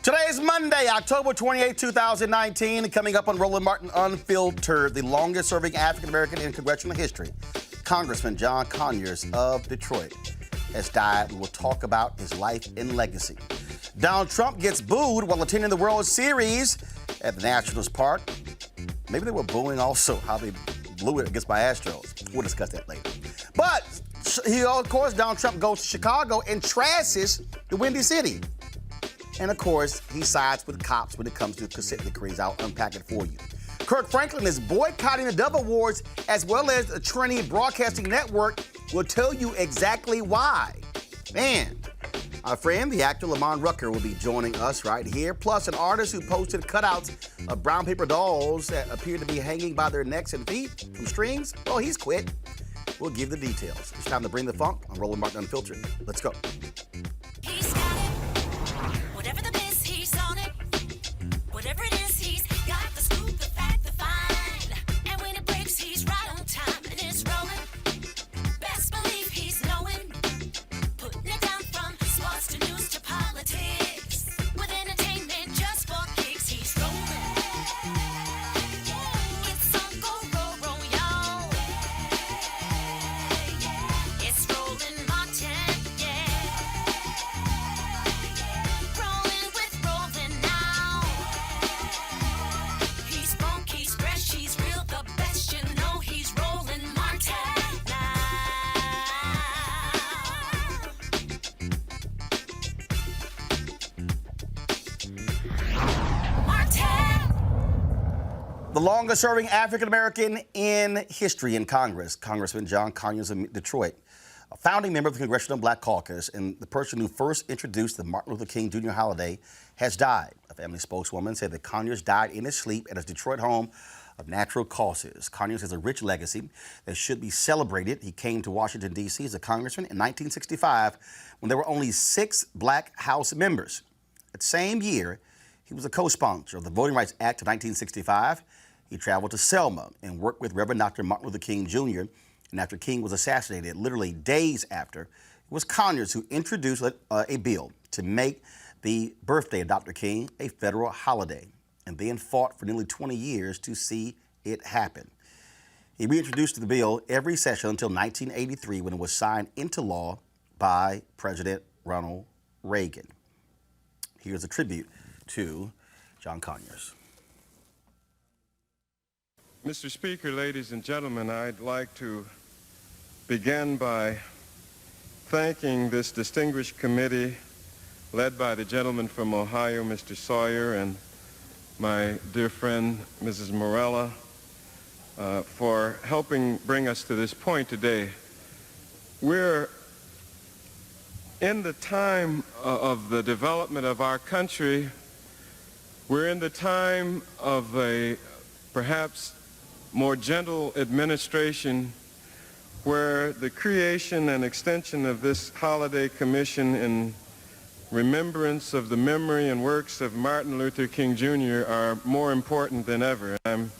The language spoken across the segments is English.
Today is Monday, October 28, 2019. Coming up on Roland Martin Unfiltered, the longest-serving African-American in congressional history, Congressman John Conyers of Detroit, has died. We'll talk about his life and legacy. Donald Trump gets booed while attending the World Series at the Nationals Park. Maybe they were booing also how they blew it against my Astros. We'll discuss that later. But, of course, Donald Trump goes to Chicago and trashes the Windy City. And, of course, he sides with cops when it comes to consent decrees. I'll unpack it for you. Kirk Franklin is boycotting the Dove Awards as well as the Trinity Broadcasting Network. We'll tell you exactly why. Man, our friend, the actor Lamont Rucker, will be joining us right here. Plus, an artist who posted cutouts of brown paper dolls that appear to be hanging by their necks and feet from strings. Well, he's quit. We'll give the details. It's time to bring the funk on Roland Martin Unfiltered. Let's go. Whatever it is, he's got the scoop, the fact, the fine. And when it breaks, he's right on time and it's rolling. Best believe he's knowing. Putting it down from sports to news to politics. With entertainment just for kicks, he's rolling. It's on go, roll, y'all. It's Roland Martin, Rolling with Roland now. He's funky, he's fresh, he's real, the best, you know he's Roland Martin now. Martin! The longest-serving African-American in history in Congress, Congressman John Conyers of Detroit, a founding member of the Congressional Black Caucus and the person who first introduced the Martin Luther King Jr. holiday, has died. A family spokeswoman said that Conyers died in his sleep at his Detroit home of natural causes. Conyers has a rich legacy that should be celebrated. He came to Washington, D.C. as a congressman in 1965 when there were only 6 Black House members. That same year, he was a co-sponsor of the Voting Rights Act of 1965. He traveled to Selma and worked with Reverend Dr. Martin Luther King Jr. And after King was assassinated, literally days after, it was Conyers who introduced a bill to make the birthday of Dr. King a federal holiday, and then fought for nearly 20 years to see it happen. He reintroduced the bill every session until 1983 when it was signed into law by President Ronald Reagan. Here's a tribute to John Conyers. Mr. Speaker, ladies and gentlemen, I'd like to begin by thanking this distinguished committee led by the gentleman from Ohio, Mr. Sawyer, and my dear friend, Mrs. Morella, for helping bring us to this point today. We're in the time of the development of our country. We're in the time of a perhaps more gentle administration where the creation and extension of this holiday commission in remembrance of the memory and works of Martin Luther King Jr. are more important than ever. I'm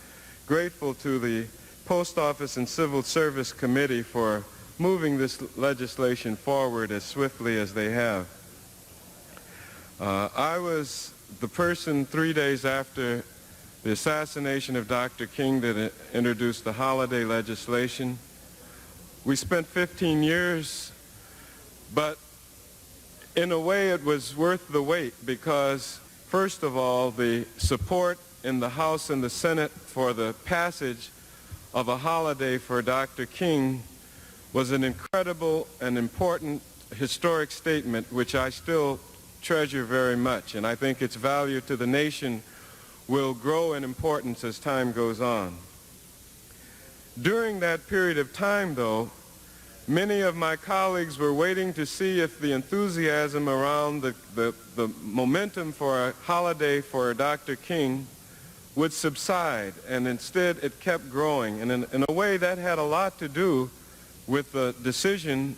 grateful to the Post Office and Civil Service Committee for moving this legislation forward as swiftly as they have. I was the person 3 days after the assassination of Dr. King that introduced the holiday legislation. We spent 15 years, but in a way it was worth the wait because, first of all, the support in the House and the Senate for the passage of a holiday for Dr. King was an incredible and important historic statement which I still treasure very much, and I think its value to the nation will grow in importance as time goes on. During that period of time, though, many of my colleagues were waiting to see if the enthusiasm around the momentum for a holiday for Dr. King would subside, and instead it kept growing. And in a way that had a lot to do with the decision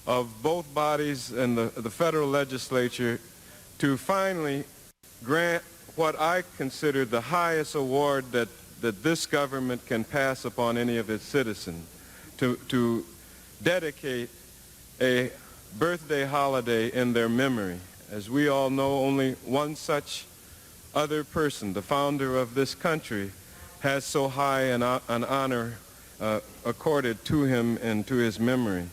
of both bodies and the federal legislature to finally grant what I consider the highest award that this government can pass upon any of its citizens, to dedicate a birthday holiday in their memory. As we all know, only one such other person, the founder of this country, has so high an honor accorded to him and to his memory.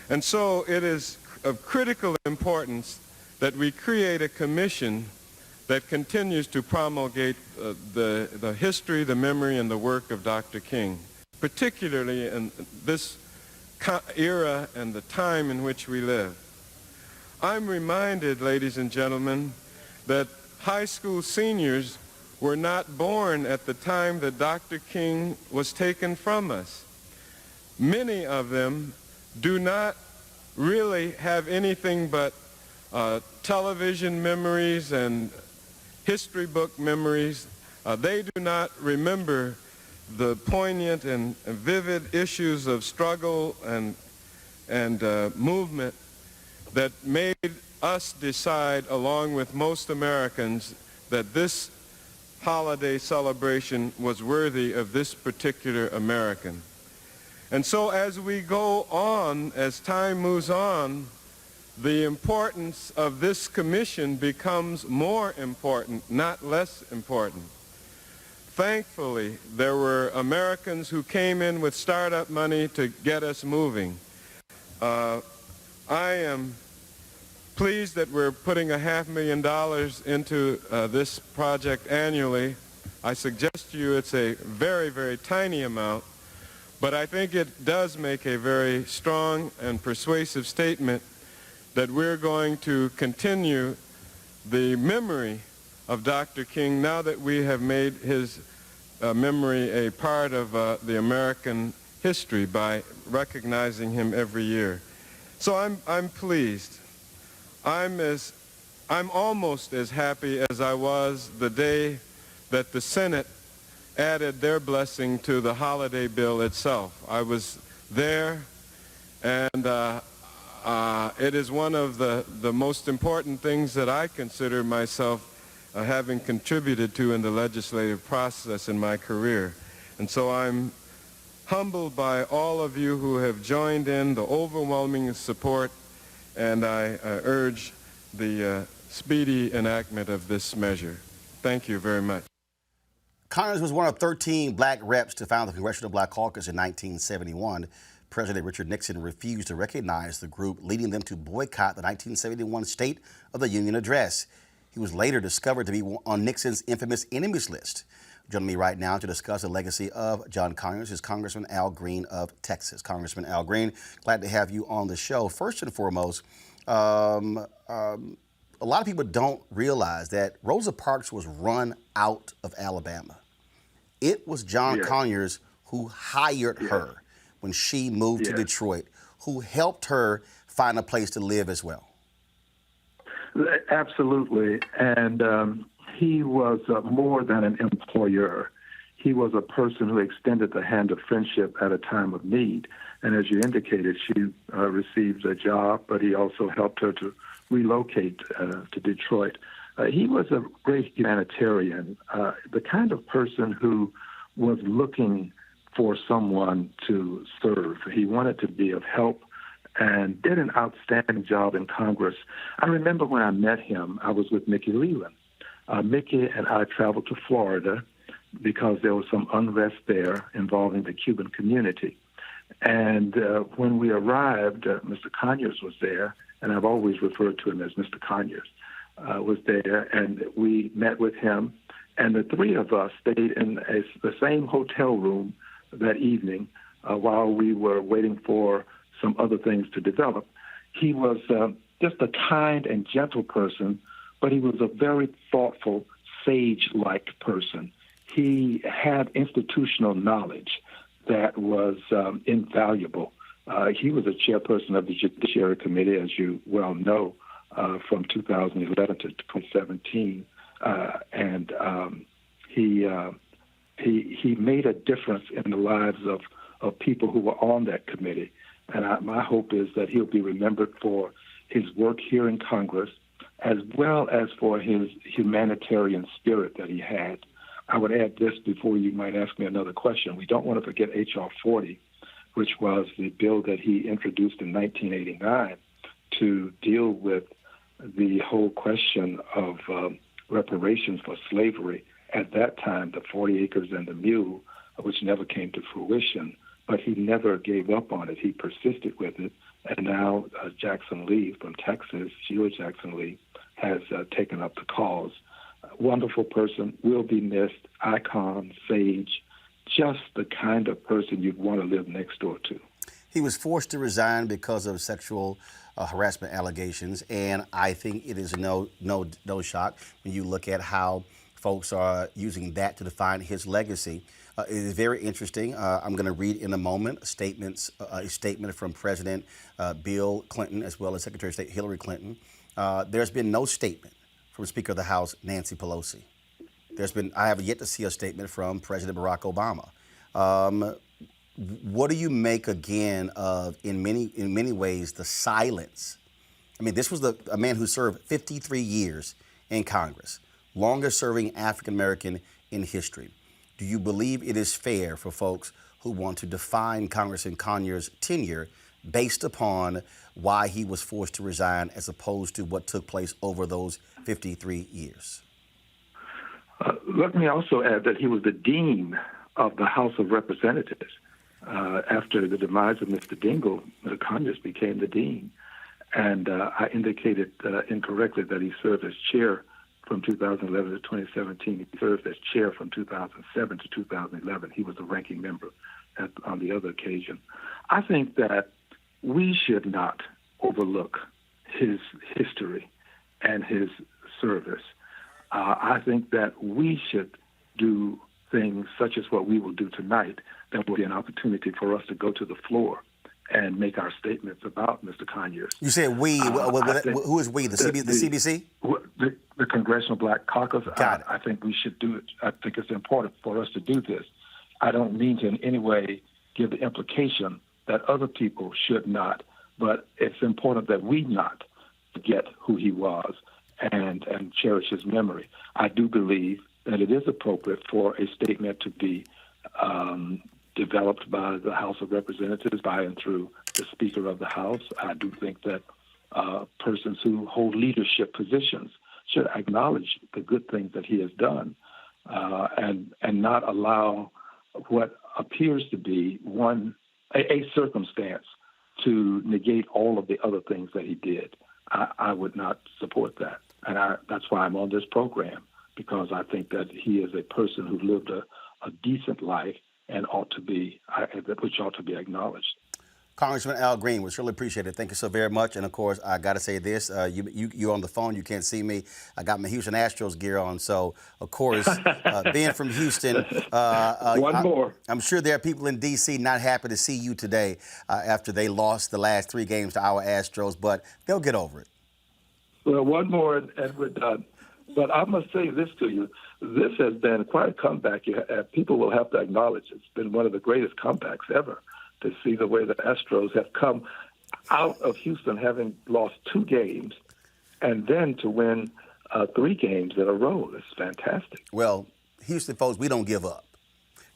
And so it is of critical importance that we create a commission that continues to promulgate the history, the memory, and the work of Dr. King, particularly in this era and the time in which we live. I'm reminded, ladies and gentlemen, that high school seniors were not born at the time that Dr. King was taken from us. Many of them do not really have anything but television memories and history book memories. They do not remember the poignant and vivid issues of struggle and movement that made us decide, along with most Americans, that this holiday celebration was worthy of this particular American. And so as we go on, as time moves on, the importance of this commission becomes more important, not less important. Thankfully, there were Americans who came in with startup money to get us moving. I am pleased that we're putting $500,000 into this project annually. I suggest to you it's a very, very tiny amount, but I think it does make a very strong and persuasive statement that we're going to continue the memory of Dr. King now that we have made his memory a part of the American history by recognizing him every year. So I'm pleased. I'm almost as happy as I was the day that the Senate added their blessing to the holiday bill itself. I was there, and it is one of the most important things that I consider myself having contributed to in the legislative process in my career. And so I'm humbled by all of you who have joined in the overwhelming support, and I urge the speedy enactment of this measure. Thank you very much. Conyers was one of 13 black reps to found the Congressional Black Caucus in 1971. President Richard Nixon refused to recognize the group, leading them to boycott the 1971 State of the Union address. He was later discovered to be on Nixon's infamous enemies list. Joining me right now to discuss the legacy of John Conyers is Congressman Al Green of Texas. Congressman Al Green, glad to have you on the show. First and foremost, a lot of people don't realize that Rosa Parks was run out of Alabama. It was John Conyers who hired her when she moved to Detroit, who helped her find a place to live as well. Absolutely. And he was more than an employer. He was a person who extended the hand of friendship at a time of need. And as you indicated, she received a job, but he also helped her to relocate to Detroit. He was a great humanitarian, the kind of person who was looking for someone to serve. He wanted to be of help and did an outstanding job in Congress. I remember when I met him, I was with Mickey Leland. Mickey and I traveled to Florida because there was some unrest there involving the Cuban community. And when we arrived, Mr. Conyers was there, and I've always referred to him as Mr. Conyers, was there, and we met with him. And the three of us stayed in the same hotel room that evening while we were waiting for some other things to develop. He was just a kind and gentle person, but he was a very thoughtful, sage-like person. He had institutional knowledge that was invaluable. He was a chairperson of the Judiciary Committee, as you well know, from 2011 to 2017, and he made a difference in the lives of people who were on that committee. And my hope is that he'll be remembered for his work here in Congress, as well as for his humanitarian spirit that he had. I would add this before you might ask me another question. We don't want to forget H.R. 40, which was the bill that he introduced in 1989 to deal with the whole question of reparations for slavery. At that time, the 40 acres and the mule, which never came to fruition, but he never gave up on it. He persisted with it. And now Jackson Lee from Texas, Sheila Jackson Lee, has taken up the cause. Wonderful person, will be missed, icon, sage, just the kind of person you'd want to live next door to. He was forced to resign because of sexual harassment allegations, and I think it is no shock when you look at how folks are using that to define his legacy. It is very interesting. I'm going to read in a moment a statement from President Bill Clinton as well as Secretary of State Hillary Clinton. There's been no statement from Speaker of the House Nancy Pelosi. I have yet to see a statement from President Barack Obama. What do you make again of, in many ways, the silence? I mean, this was a man who served 53 years in Congress, longest serving African American in history. Do you believe it is fair for folks who want to define Congressman Conyers' tenure based upon why he was forced to resign as opposed to what took place over those 53 years? Let me also add that he was the dean of the House of Representatives. After the demise of Mr. Dingell, Conyers became the dean. And I indicated incorrectly that he served as chair from 2011 to 2017. He served as chair from 2007 to 2011. He was the ranking member on the other occasion. I think that we should not overlook his history and his service. I think that we should do things such as what we will do tonight. That will be an opportunity for us to go to the floor and make our statements about Mr. Conyers. You said we. Who is we? The CBC? The Congressional Black Caucus. Got it. I think we should do it. I think it's important for us to do this. I don't mean to in any way give the implication that other people should not, but it's important that we not forget who he was and cherish his memory. I do believe that it is appropriate for a statement to be developed by the House of Representatives by and through the Speaker of the House. I do think that persons who hold leadership positions should acknowledge the good things that he has done and not allow what appears to be a circumstance to negate all of the other things that he did. I would not support that. And that's why I'm on this program, because I think that he is a person who lived a decent life and which ought to be acknowledged. Congressman Al Green, we surely appreciate it. Thank you so very much. And of course, I got to say this: you're on the phone. You can't see me. I got my Houston Astros gear on, so of course, being from Houston, I'm sure there are people in D.C. not happy to see you today after they lost the last 3 games to our Astros, but they'll get over it. Well, one more, and we're done. But I must say this to you. This has been quite a comeback. People will have to acknowledge it's been one of the greatest comebacks ever to see the way the Astros have come out of Houston having lost 2 games and then to win 3 games in a row. It's fantastic. Well, Houston folks, we don't give up.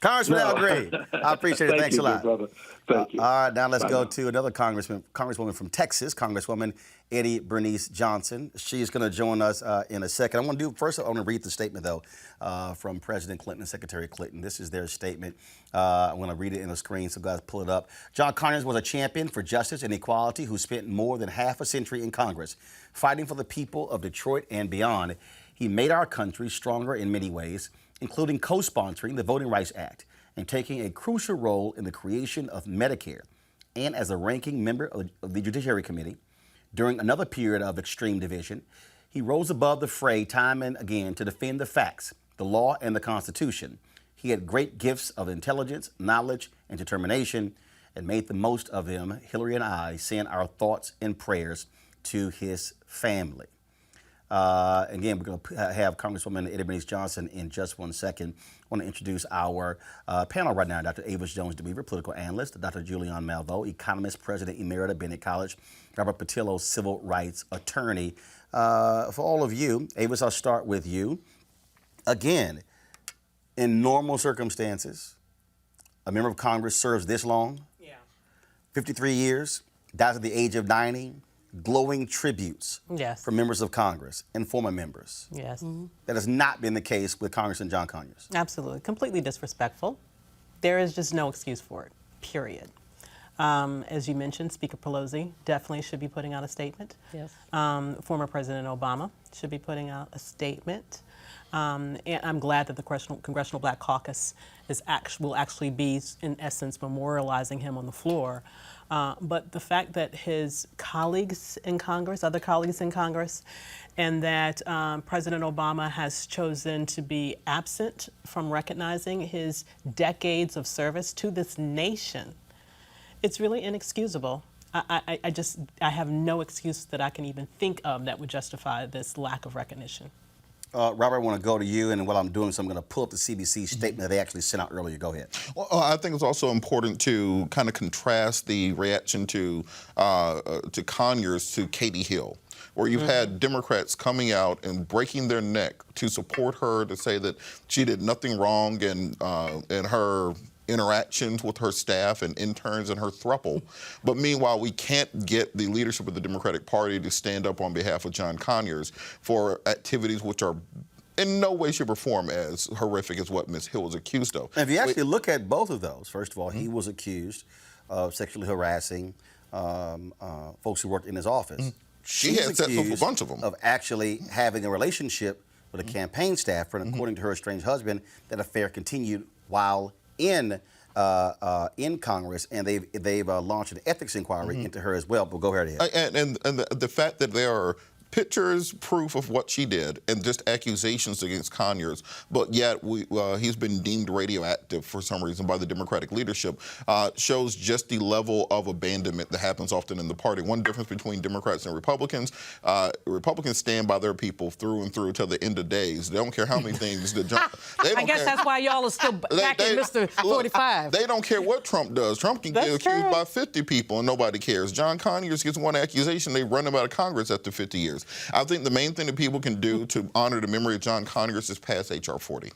Congressman Al Green, I appreciate it. Thanks a lot. Brother. Thank you. All right, now let's go to another congresswoman from Texas, Congresswoman Eddie Bernice Johnson. She's going to join us in a second. I want to read the statement, though, from President Clinton and Secretary Clinton. This is their statement. I'm going to read it in the screen, so guys pull it up. John Conyers was a champion for justice and equality who spent more than half a century in Congress, fighting for the people of Detroit and beyond. He made our country stronger in many ways, including co-sponsoring the Voting Rights Act and taking a crucial role in the creation of Medicare, and as a ranking member of the Judiciary Committee. During another period of extreme division, he rose above the fray time and again to defend the facts, the law, and the Constitution. He had great gifts of intelligence, knowledge, and determination, and made the most of them. Hillary and I send our thoughts and prayers to his family. Again, we're going to have Congresswoman Eddie Bernice Johnson in just 1 second. I want to introduce our panel right now. Dr. Avis Jones-DeWeaver, political analyst. Dr. Julian Malveaux, economist, president emerita, Benedict College. Robert Patillo, civil rights attorney. For all of you, Avis, I'll start with you. Again, in normal circumstances, a member of Congress serves this long, 53 years, dies at the age of 90. glowing tributes Yes. from members of Congress and former members. Yes. That has not been the case with Congressman John Conyers. Absolutely. Completely disrespectful. There is just no excuse for it, period. As you mentioned, Speaker Pelosi definitely should be putting out a statement. Yes. Former President Obama should be putting out a statement. And I'm glad that the Congressional Black Caucus will actually be, in essence, memorializing him on the floor. But the fact that his colleagues in Congress, other colleagues in Congress, and that President Obama has chosen to be absent from recognizing his decades of service to this nation, it's really inexcusable. I have no excuse that I can even think of that would justify this lack of recognition. Robert, I want to go to you, and what I'm doing is I'm going to pull up the CBC statement that they actually sent out earlier. Go ahead. Well, I think it's also important to kind of contrast the reaction to Conyers to Katie Hill, where you've had Democrats coming out and breaking their neck to support her, to say that she did nothing wrong in her interactions with her staff and interns and her throuple. But meanwhile, we can't get the leadership of the Democratic Party to stand up on behalf of John Conyers for activities which are in no way, shape, or form as horrific as what Ms. Hill was accused of. And if you actually look at both of those, first of all, he was accused of sexually harassing folks who worked in his office. She had sex with a bunch of them. Of actually having a relationship with a campaign staffer, and according to her estranged husband, that affair continued while in Congress, and they've launched an ethics inquiry into her as well. But go ahead. And the fact that there are pictures, proof of what she did, and just accusations against Conyers, but yet he's been deemed radioactive for some reason by the Democratic leadership, shows just the level of abandonment that happens often in the party. One difference between Democrats and Republicans, Republicans stand by their people through and through till the end of days. They don't care how many things that I guess that's why y'all are still backing Mr. 45. They don't care what Trump does. Trump can get accused by 50 people and nobody cares. John Conyers gets one accusation, they run him out of Congress after 50 years. I think the main thing that people can do to honor the memory of John Conyers is pass H.R. 40.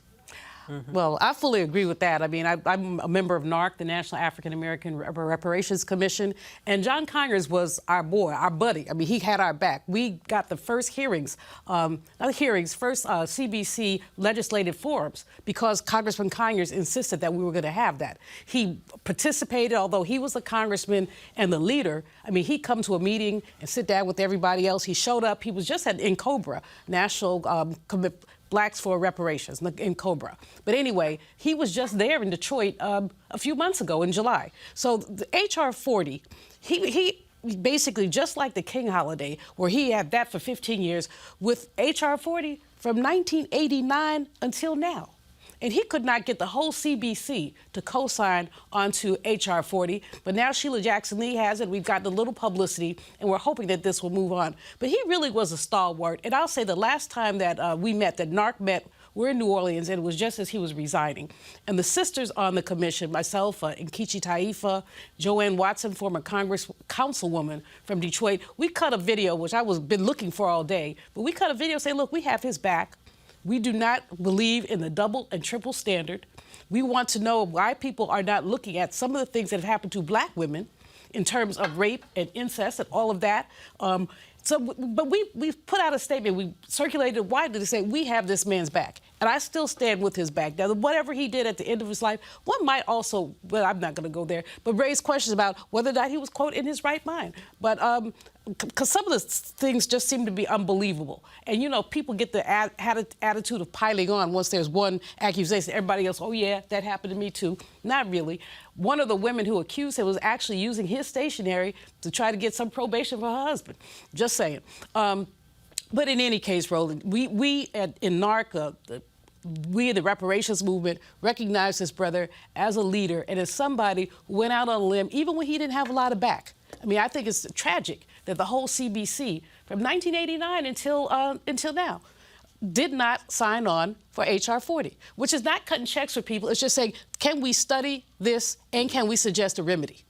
Well, I fully agree with that. I mean, I'm a member of NARC, the National African American Reparations Commission, and John Conyers was our boy, our buddy. I mean, he had our back. We got the first hearings, first CBC legislative forums, because Congressman Conyers insisted that we were going to have that. He participated, although he was a congressman and the leader. I mean, he'd come to a meeting and sit down with everybody else. He showed up. He was just in COBRA, National Blacks for Reparations in COBRA. But anyway, he was just there in Detroit a few months ago in July. So the H.R. 40, he basically, just like the King holiday, where he had that for 15 years, with H.R. 40 from 1989 until now. And he could not get the whole CBC to co-sign onto H.R. 40, but now Sheila Jackson-Lee has it. We've gotten a little publicity, and we're hoping that this will move on. But he really was a stalwart. And I'll say the last time that we met, that NARC met, we're in New Orleans, and it was just as he was resigning. And the sisters on the commission, myself, Nkechi Taifa, Joanne Watson, former councilwoman from Detroit, we cut a video, which I was been looking for all day, but we cut a video saying, look, we have his back. We do not believe in the double and triple standard. We want to know why people are not looking at some of the things that have happened to black women in terms of rape and incest and all of that. But we put out a statement, we circulated widely to say we have this man's back. And I still stand with his back. Now, whatever he did at the end of his life, one might also, well, I'm not going to go there, but raise questions about whether or not he was, quote, in his right mind. But because some of the things just seem to be unbelievable. And, you know, people get the attitude of piling on once there's one accusation. Everybody else, oh, yeah, that happened to me, too. Not really. One of the women who accused him was actually using his stationery to try to get some probation for her husband. Just saying. But in any case, Roland, we in NARC, we in the reparations movement recognize this brother as a leader and as somebody who went out on a limb even when he didn't have a lot of back. I mean, I think it's tragic that the whole CBC from 1989 until now did not sign on for H.R. 40, which is not cutting checks for people. It's just saying, can we study this and can we suggest a remedy?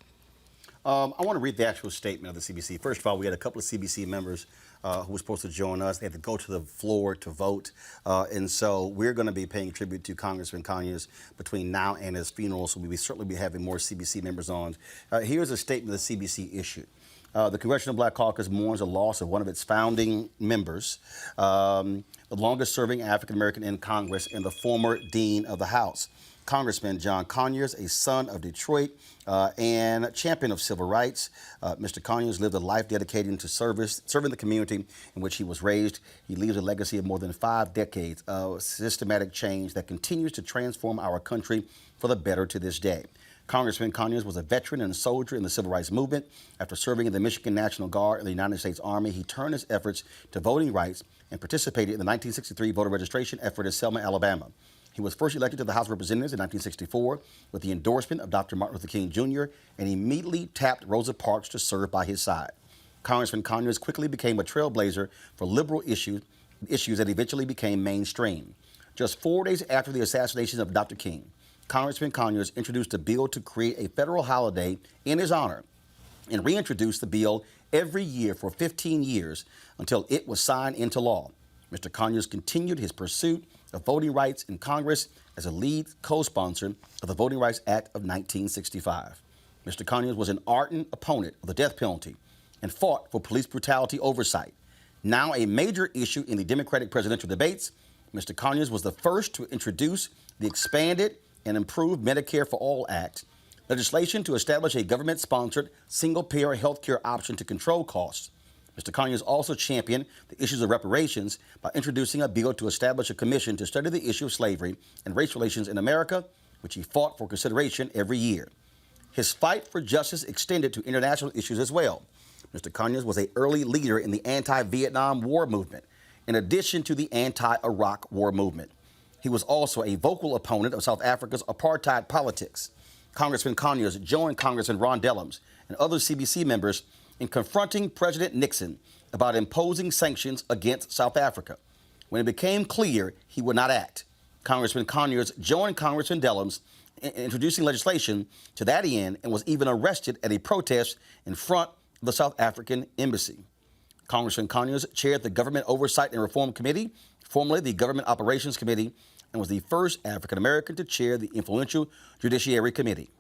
I want to read the actual statement of the CBC. First of all, we had a couple of CBC members who were supposed to join us. They had to go to the floor to vote. And so we're going to be paying tribute to Congressman Conyers between now and his funeral. So we will certainly be having more CBC members on. Here's a statement the CBC issued. The Congressional Black Caucus mourns the loss of one of its founding members, the longest-serving African-American in Congress and the former Dean of the House. Congressman John Conyers, a son of Detroit and champion of civil rights. Mr. Conyers lived a life dedicated to serving the community in which he was raised. He leaves a legacy of more than 5 decades of systematic change that continues to transform our country for the better to this day. Congressman Conyers was a veteran and a soldier in the civil rights movement. After serving in the Michigan National Guard and the United States Army, he turned his efforts to voting rights and participated in the 1963 voter registration effort in Selma, Alabama. He was first elected to the House of Representatives in 1964 with the endorsement of Dr. Martin Luther King Jr. and immediately tapped Rosa Parks to serve by his side. Congressman Conyers quickly became a trailblazer for liberal issues that eventually became mainstream. Just 4 days after the assassination of Dr. King, Congressman Conyers introduced a bill to create a federal holiday in his honor and reintroduced the bill every year for 15 years until it was signed into law. Mr. Conyers continued his pursuit of voting rights in Congress as a lead co-sponsor of the Voting Rights Act of 1965. Mr. Conyers was an ardent opponent of the death penalty and fought for police brutality oversight. Now a major issue in the Democratic presidential debates, Mr. Conyers was the first to introduce the expanded and improved Medicare for All Act, legislation to establish a government-sponsored single-payer health care option to control costs. Mr. Conyers also championed the issues of reparations by introducing a bill to establish a commission to study the issue of slavery and race relations in America, which he fought for consideration every year. His fight for justice extended to international issues as well. Mr. Conyers was an early leader in the anti-Vietnam War movement, in addition to the anti-Iraq War movement. He was also a vocal opponent of South Africa's apartheid politics. Congressman Conyers joined Congressman Ron Dellums and other CBC members in confronting President Nixon about imposing sanctions against South Africa. When it became clear he would not act, Congressman Conyers joined Congressman Dellums in introducing legislation to that end and was even arrested at a protest in front of the South African embassy. Congressman Conyers chaired the Government Oversight and Reform Committee, formerly the Government Operations Committee, and was the first African-American to chair the influential Judiciary Committee.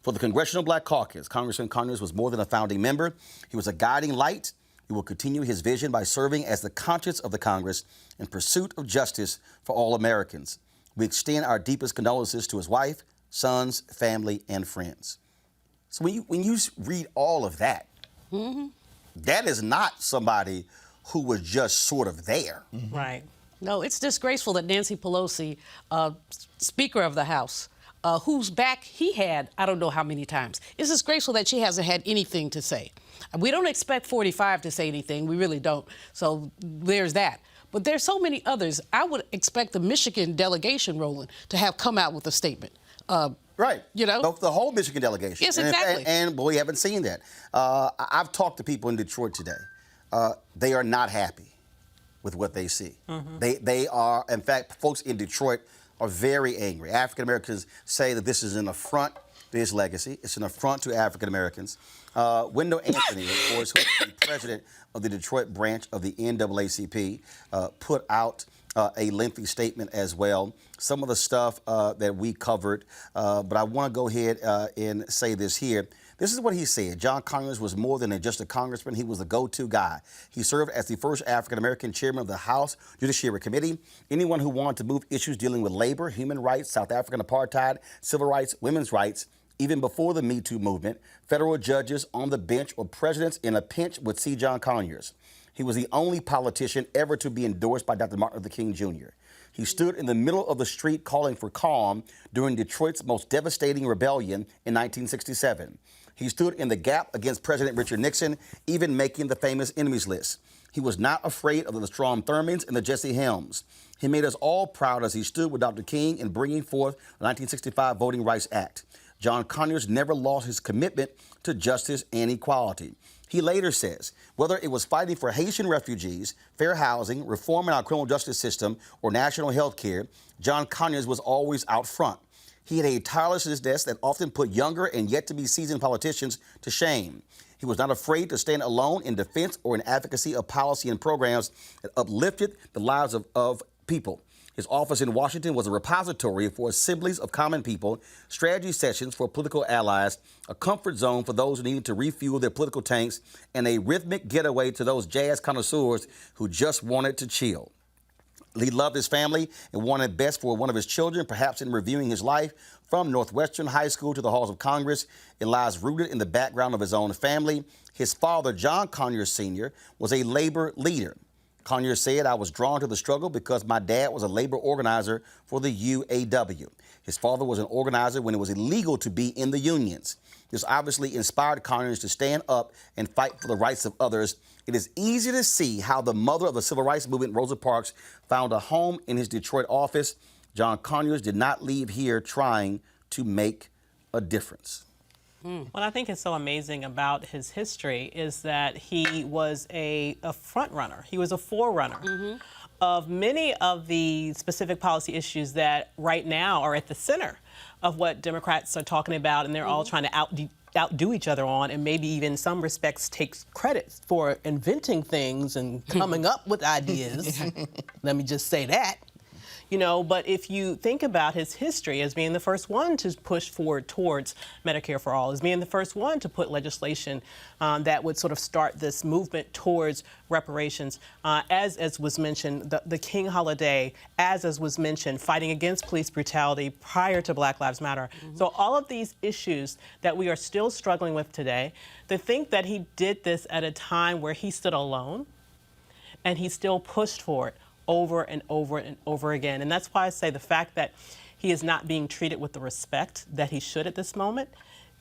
For the Congressional Black Caucus, Congressman Conyers was more than a founding member. He was a guiding light. He will continue his vision by serving as the conscience of the Congress in pursuit of justice for all Americans. We extend our deepest condolences to his wife, sons, family, and friends. So when you read all of that, that is not somebody who was just sort of there. Right. No, it's disgraceful that Nancy Pelosi, Speaker of the House, whose back he had, I don't know how many times. It's disgraceful that she hasn't had anything to say. We don't expect 45 to say anything. We really don't. So there's that. But there's so many others. I would expect the Michigan delegation, Roland, to have come out with a statement. Right. You know? The whole Michigan delegation. Yes, exactly. And boy, we haven't seen that. I've talked to people in Detroit today. They are not happy with what they see. They are, in fact, folks in Detroit are very angry. African Americans say that this is an affront to his legacy. It's an affront to African Americans. Wendell Anthony, of course, who is the president of the Detroit branch of the NAACP, put out a lengthy statement as well. Some of the stuff that we covered, but I want to go ahead and say this here. This is what he said. John Conyers was more than just a congressman. He was the go-to guy. He served as the first African-American chairman of the House Judiciary Committee. Anyone who wanted to move issues dealing with labor, human rights, South African apartheid, civil rights, women's rights, even before the Me Too movement, federal judges on the bench or presidents in a pinch would see John Conyers. He was the only politician ever to be endorsed by Dr. Martin Luther King Jr. He stood in the middle of the street calling for calm during Detroit's most devastating rebellion in 1967. He stood in the gap against President Richard Nixon, even making the famous enemies list. He was not afraid of the Strom Thurmonds and the Jesse Helms. He made us all proud as he stood with Dr. King in bringing forth the 1965 Voting Rights Act. John Conyers never lost his commitment to justice and equality. He later says, whether it was fighting for Haitian refugees, fair housing, reform in our criminal justice system, or national health care, John Conyers was always out front. He had a tirelessness that often put younger and yet-to-be seasoned politicians to shame. He was not afraid to stand alone in defense or in advocacy of policy and programs that uplifted the lives of people. His office in Washington was a repository for assemblies of common people, strategy sessions for political allies, a comfort zone for those who needed to refuel their political tanks, and a rhythmic getaway to those jazz connoisseurs who just wanted to chill. He loved his family and wanted best for one of his children. Perhaps in reviewing his life from Northwestern High School to the halls of Congress, it lies rooted in the background of his own family. His father, John Conyers Sr., was a labor leader. Conyers said, "I was drawn to the struggle because my dad was a labor organizer for the UAW. His father was an organizer when it was illegal to be in the unions. This obviously inspired Conyers to stand up and fight for the rights of others. It is easy to see how the mother of the civil rights movement, Rosa Parks, found a home in his Detroit office. John Conyers did not leave here trying to make a difference." What I think is so amazing about his history is that he was a front runner. He was a forerunner of many of the specific policy issues that right now are at the center of what Democrats are talking about, and they're all trying to outdo each other on, and maybe even in some respects takes credit for inventing things and coming up with ideas. Let me just say that. You know, but if you think about his history as being the first one to push forward towards Medicare for All, as being the first one to put legislation that would sort of start this movement towards reparations, as was mentioned, the King holiday, as was mentioned, fighting against police brutality prior to Black Lives Matter. So all of these issues that we are still struggling with today, to think that he did this at a time where he stood alone and he still pushed for it over and over and over again. And that's why I say the fact that he is not being treated with the respect that he should at this moment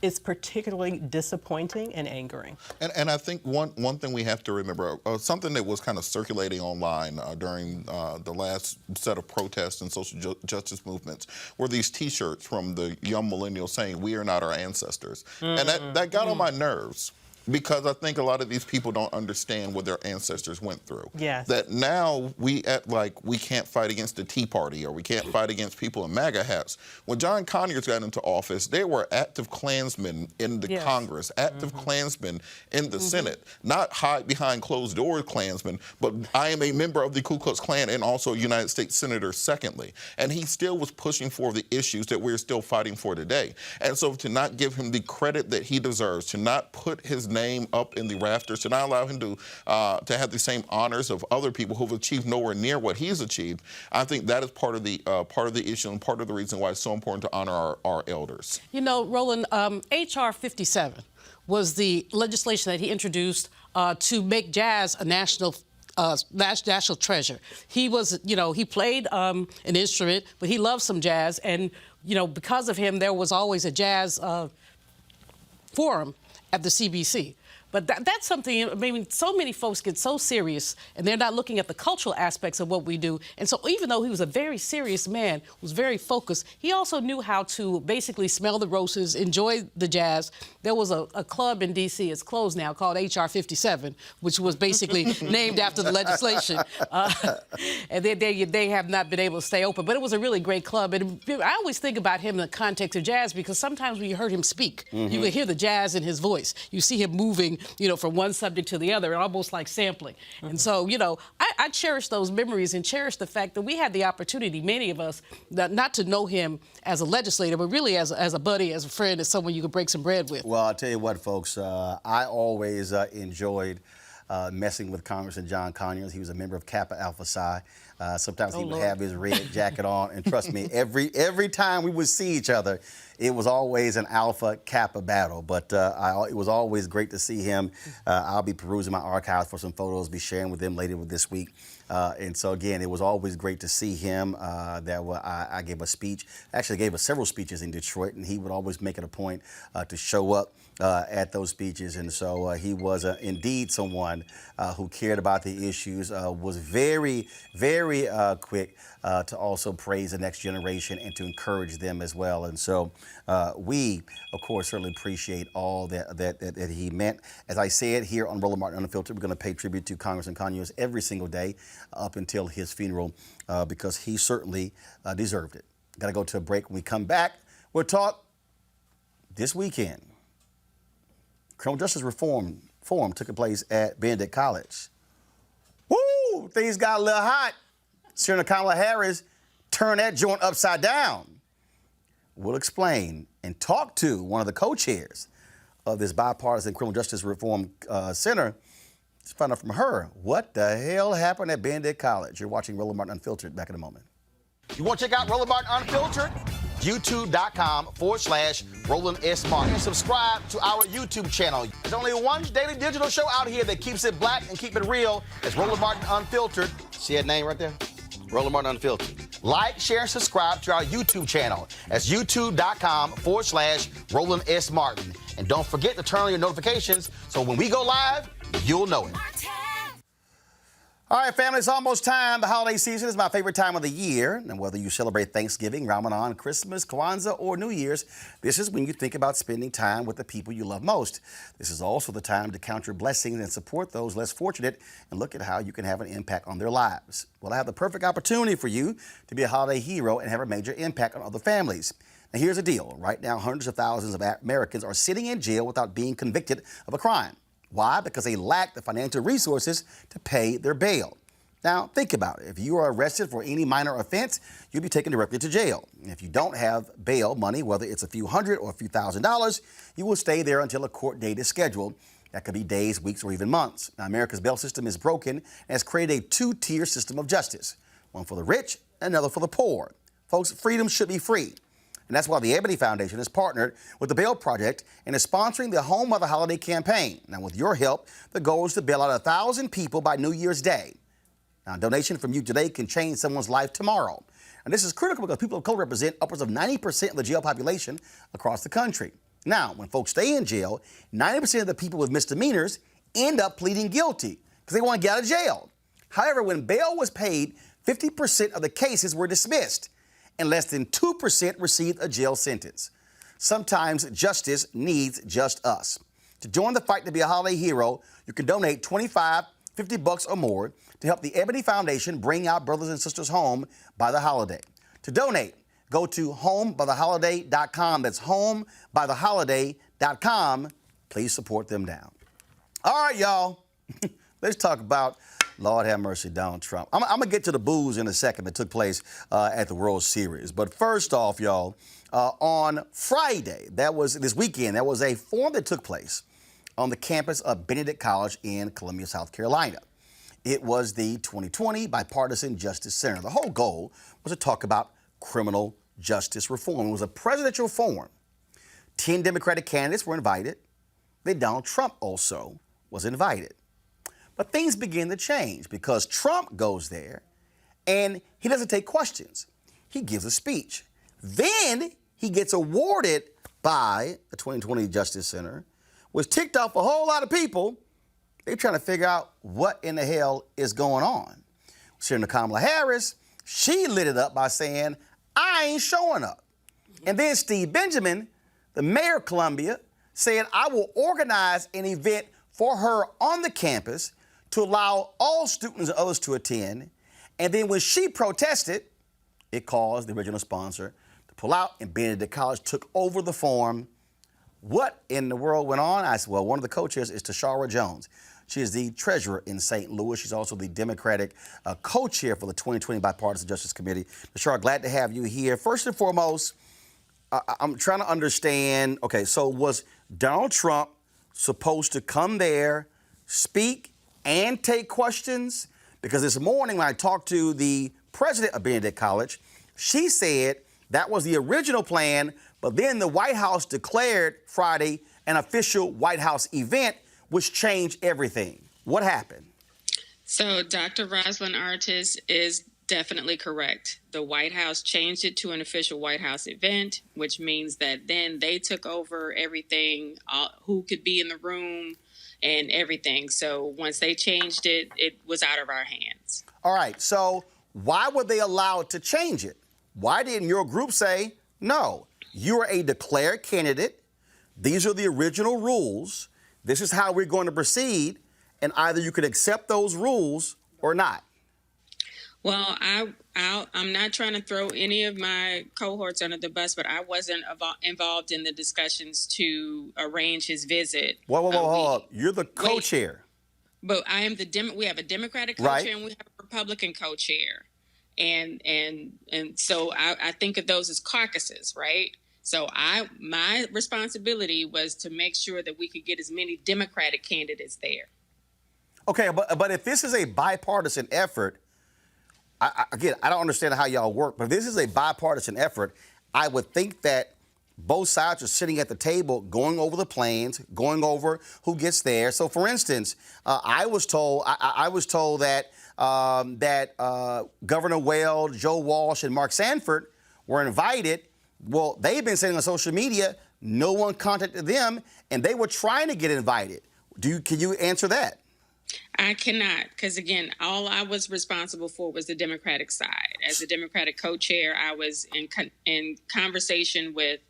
is particularly disappointing and angering. And I think one thing we have to remember, something that was kind of circulating online during the last set of protests and social justice movements were these T-shirts from the young millennials saying, "We are not our ancestors." And that got on my nerves. Because I think a lot of these people don't understand what their ancestors went through. Yes. That now we act like we can't fight against the Tea Party or we can't fight against people in MAGA hats. When John Conyers got into office, there were active Klansmen in the Congress, active Klansmen in the Senate. Not hide behind closed doors Klansmen, but I am a member of the Ku Klux Klan and also a United States Senator secondly. And he still was pushing for the issues that we're still fighting for today. And so to not give him the credit that he deserves, to not put his name up in the rafters, to not allow him to have the same honors of other people who've achieved nowhere near what he's achieved, I think that is part of the issue and part of the reason why it's so important to honor our elders. You know, Roland, H.R. 57 was the legislation that he introduced to make jazz a national treasure. He was, you know, he played an instrument, but he loved some jazz, and you know, because of him, there was always a jazz forum at the CBC. But that's something, I mean, so many folks get so serious and they're not looking at the cultural aspects of what we do. And so even though he was a very serious man, was very focused, he also knew how to basically smell the roses, enjoy the jazz. There was a club in D.C., it's closed now, called H.R. 57, which was basically named after the legislation. And they have not been able to stay open. But it was a really great club. And I always think about him in the context of jazz because sometimes when you heard him speak, you could hear the jazz in his voice. You see him moving, you know, from one subject to the other, almost like sampling. And so, you know, I cherish those memories and cherish the fact that we had the opportunity, many of us, not to know him as a legislator, but really as a buddy, as a friend, as someone you could break some bread with. Well, I'll tell you what, folks, I always enjoyed messing with Congressman John Conyers. He was a member of Kappa Alpha Psi. Sometimes he would have his red jacket on, and trust me, every time we would see each other, it was always an Alpha Kappa battle. But it was always great to see him. I'll be perusing my archives for some photos, be sharing with them later this week. And so again, it was always great to see him. I gave a speech, actually gave us several speeches in Detroit, and he would always make it a point to show up at those speeches. And so he was indeed someone who cared about the issues, was very, very quick to also praise the next generation and to encourage them as well. And so we, of course, certainly appreciate all that he meant. As I said here on Roland Martin Unfiltered, we're going to pay tribute to Congressman Conyers every single day up until his funeral because he certainly deserved it. Got to go to a break. When we come back, we'll talk this weekend. Criminal Justice Reform Forum took place at Benedict College. Woo! Things got a little hot. Senator Kamala Harris turn that joint upside down? We'll explain and talk to one of the co-chairs of this bipartisan criminal justice reform center. Let's find out from her what the hell happened at Benedict College. You're watching Roland Martin Unfiltered. Back in a moment. You want to check out Roland Martin Unfiltered? YouTube.com/Roland S. Martin. And subscribe to our YouTube channel. There's only one daily digital show out here that keeps it black and keep it real. It's Roland Martin Unfiltered. See that name right there? Roland Martin Unfiltered. Like, share, and subscribe to our YouTube channel. That's youtube.com/Roland S. Martin. And don't forget to turn on your notifications so when we go live, you'll know it. All right, family, it's almost time. The holiday season is my favorite time of the year. And whether you celebrate Thanksgiving, Ramadan, Christmas, Kwanzaa, or New Year's, this is when you think about spending time with the people you love most. This is also the time to count your blessings and support those less fortunate and look at how you can have an impact on their lives. Well, I have the perfect opportunity for you to be a holiday hero and have a major impact on other families. Now, here's the deal. Right now, hundreds of thousands of Americans are sitting in jail without being convicted of a crime. Why? Because they lack the financial resources to pay their bail. Now, think about it. If you are arrested for any minor offense, you'll be taken directly to jail. And if you don't have bail money, whether it's a few hundred or a few $1,000s, you will stay there until a court date is scheduled. That could be days, weeks, or even months. Now, America's bail system is broken and has created a two-tier system of justice, one for the rich and another for the poor. Folks, freedom should be free. And that's why the Ebony Foundation has partnered with the Bail Project and is sponsoring the Home of the Holiday campaign. Now, with your help, the goal is to bail out 1,000 people by New Year's Day. Now, a donation from you today can change someone's life tomorrow. And this is critical because people of color represent upwards of 90% of the jail population across the country. Now, when folks stay in jail, 90% of the people with misdemeanors end up pleading guilty because they want to get out of jail. However, when bail was paid, 50% of the cases were dismissed, and less than 2% received a jail sentence. Sometimes justice needs just us. To join the fight to be a holiday hero, you can donate $25, $50 or more to help the Ebony Foundation bring our brothers and sisters home by the holiday. To donate, go to homebytheholiday.com. That's homebytheholiday.com. Please support them down. All right, y'all. Let's talk about, Lord have mercy, Donald Trump. I'm going to get to the boos in a second that took place at the World Series. But first off, y'all, on Friday, this weekend, there was a forum that took place on the campus of Benedict College in Columbia, South Carolina. It was the 2020 Bipartisan Justice Center. The whole goal was to talk about criminal justice reform. It was a presidential forum. 10 Democratic candidates were invited. Then Donald Trump also was invited. But things begin to change because Trump goes there and he doesn't take questions. He gives a speech. Then he gets awarded by the 2020 Justice Center, which ticked off a whole lot of people. They're trying to figure out what in the hell is going on. Senator Kamala Harris, she lit it up by saying, I ain't showing up. And then Steve Benjamin, the mayor of Columbia, said, I will organize an event for her on the campus to allow all students and others to attend. And then when she protested, it caused the original sponsor to pull out, and Benedict College took over the forum. What in the world went on? I said, well, one of the co-chairs is Tashara Jones. She is the treasurer in St. Louis. She's also the Democratic co-chair for the 2020 Bipartisan Justice Committee. Tashara, glad to have you here. First and foremost, I'm trying to understand, okay, so was Donald Trump supposed to come there, speak, and take questions? Because this morning when I talked to the president of Benedict College, she said that was the original plan, but then the White House declared Friday an official White House event, which changed everything. What happened? So Dr. Rosalynn Artis is definitely correct. The White House changed it to an official White House event, which means that then they took over everything, who could be in the room and everything. So once they changed it, it was out of our hands. All right. So why were they allowed to change it? Why didn't your group say, no, you're a declared candidate. These are the original rules. This is how we're going to proceed. And either you could accept those rules or not. Well, I'm not trying to throw any of my cohorts under the bus, but I wasn't involved in the discussions to arrange his visit. Hold up. You're the co-chair. But I am we have a Democratic co-chair, right, and we have a Republican co-chair. and so I think of those as caucuses, right? So my responsibility was to make sure that we could get as many Democratic candidates there. Okay, but if this is a bipartisan effort, again, I don't understand how y'all work, but if this is a bipartisan effort, I would think that both sides are sitting at the table, going over the plans, going over who gets there. So, for instance, I was told that Governor Weld, Joe Walsh, and Mark Sanford were invited. Well, they've been saying on social media, no one contacted them, and they were trying to get invited. Can you answer that? I cannot, because again, all I was responsible for was the Democratic side. As the Democratic co-chair, I was in conversation with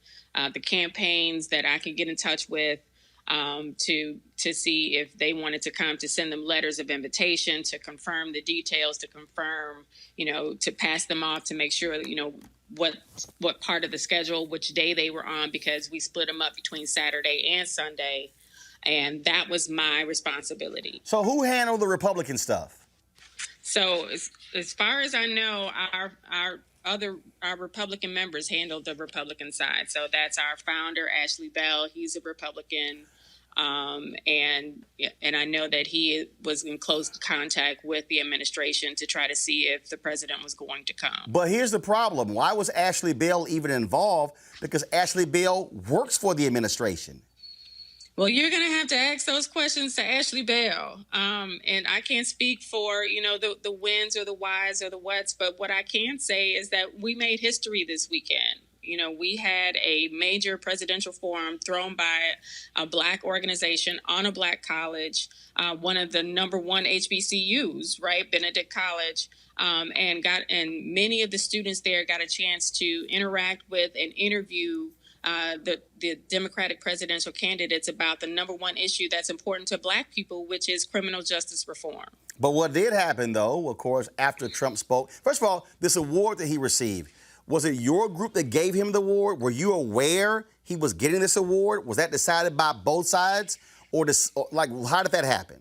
the campaigns that I could get in touch with to see if they wanted to come, to send them letters of invitation, to confirm the details, to confirm, to pass them off, to make sure, what part of the schedule, which day they were on, because we split them up between Saturday and Sunday. And that was my responsibility. So who handled the Republican stuff? So as far as I know, our Republican members handled the Republican side. So that's our founder, Ashley Bell. He's a Republican. And I know that he was in close contact with the administration to try to see if the president was going to come. But here's the problem. Why was Ashley Bell even involved? Because Ashley Bell works for the administration. Well, you're going to have to ask those questions to Ashley Bell. And I can't speak for, the whens or the whys or the whats, but what I can say is that we made history this weekend. We had a major presidential forum thrown by a Black organization on a Black college, one of the number one HBCUs, right, Benedict College, and many of the students there got a chance to interact with and interview the Democratic presidential candidates about the number one issue that's important to Black people, which is criminal justice reform. But what did happen, though, of course, after Trump spoke, first of all, this award that he received, was it your group that gave him the award? Were you aware he was getting this award? Was that decided by both sides? How did that happen?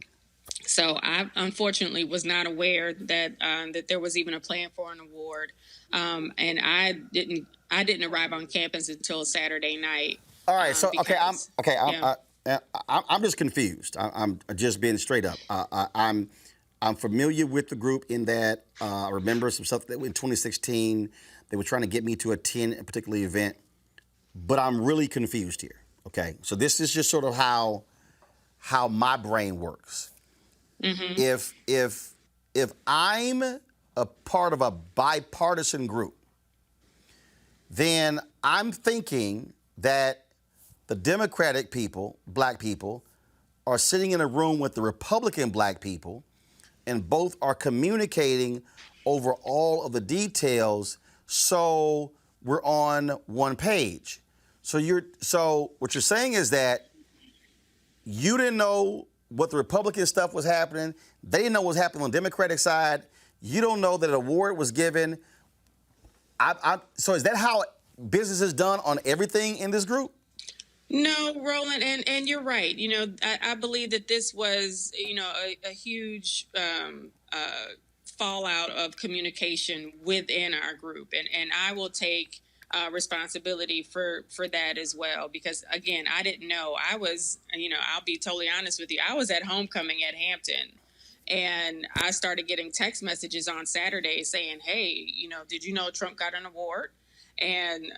So I unfortunately was not aware that there was even a plan for an award, and I didn't arrive on campus until Saturday night. All right, I'm just confused. I'm just being straight up. I'm familiar with the group in that I remember some stuff that in 2016 they were trying to get me to attend a particular event, but I'm really confused here. Okay, so this is just sort of how my brain works. Mm-hmm. If I'm a part of a bipartisan group, then I'm thinking that the Democratic people, Black people, are sitting in a room with the Republican Black people, and both are communicating over all of the details, so we're on one page. So what you're saying is that you didn't know what the Republican stuff was happening. They didn't know what was happening on the Democratic side. You don't know that an award was given. So is that how business is done on everything in this group? No, Roland, and you're right. I believe that this was, a huge fallout of communication within our group, and I will take responsibility for that as well, because again, I didn't know. I was, I'll be totally honest with you. I was at homecoming at Hampton, and I started getting text messages on Saturday saying, "Hey, did you know Trump got an award?" And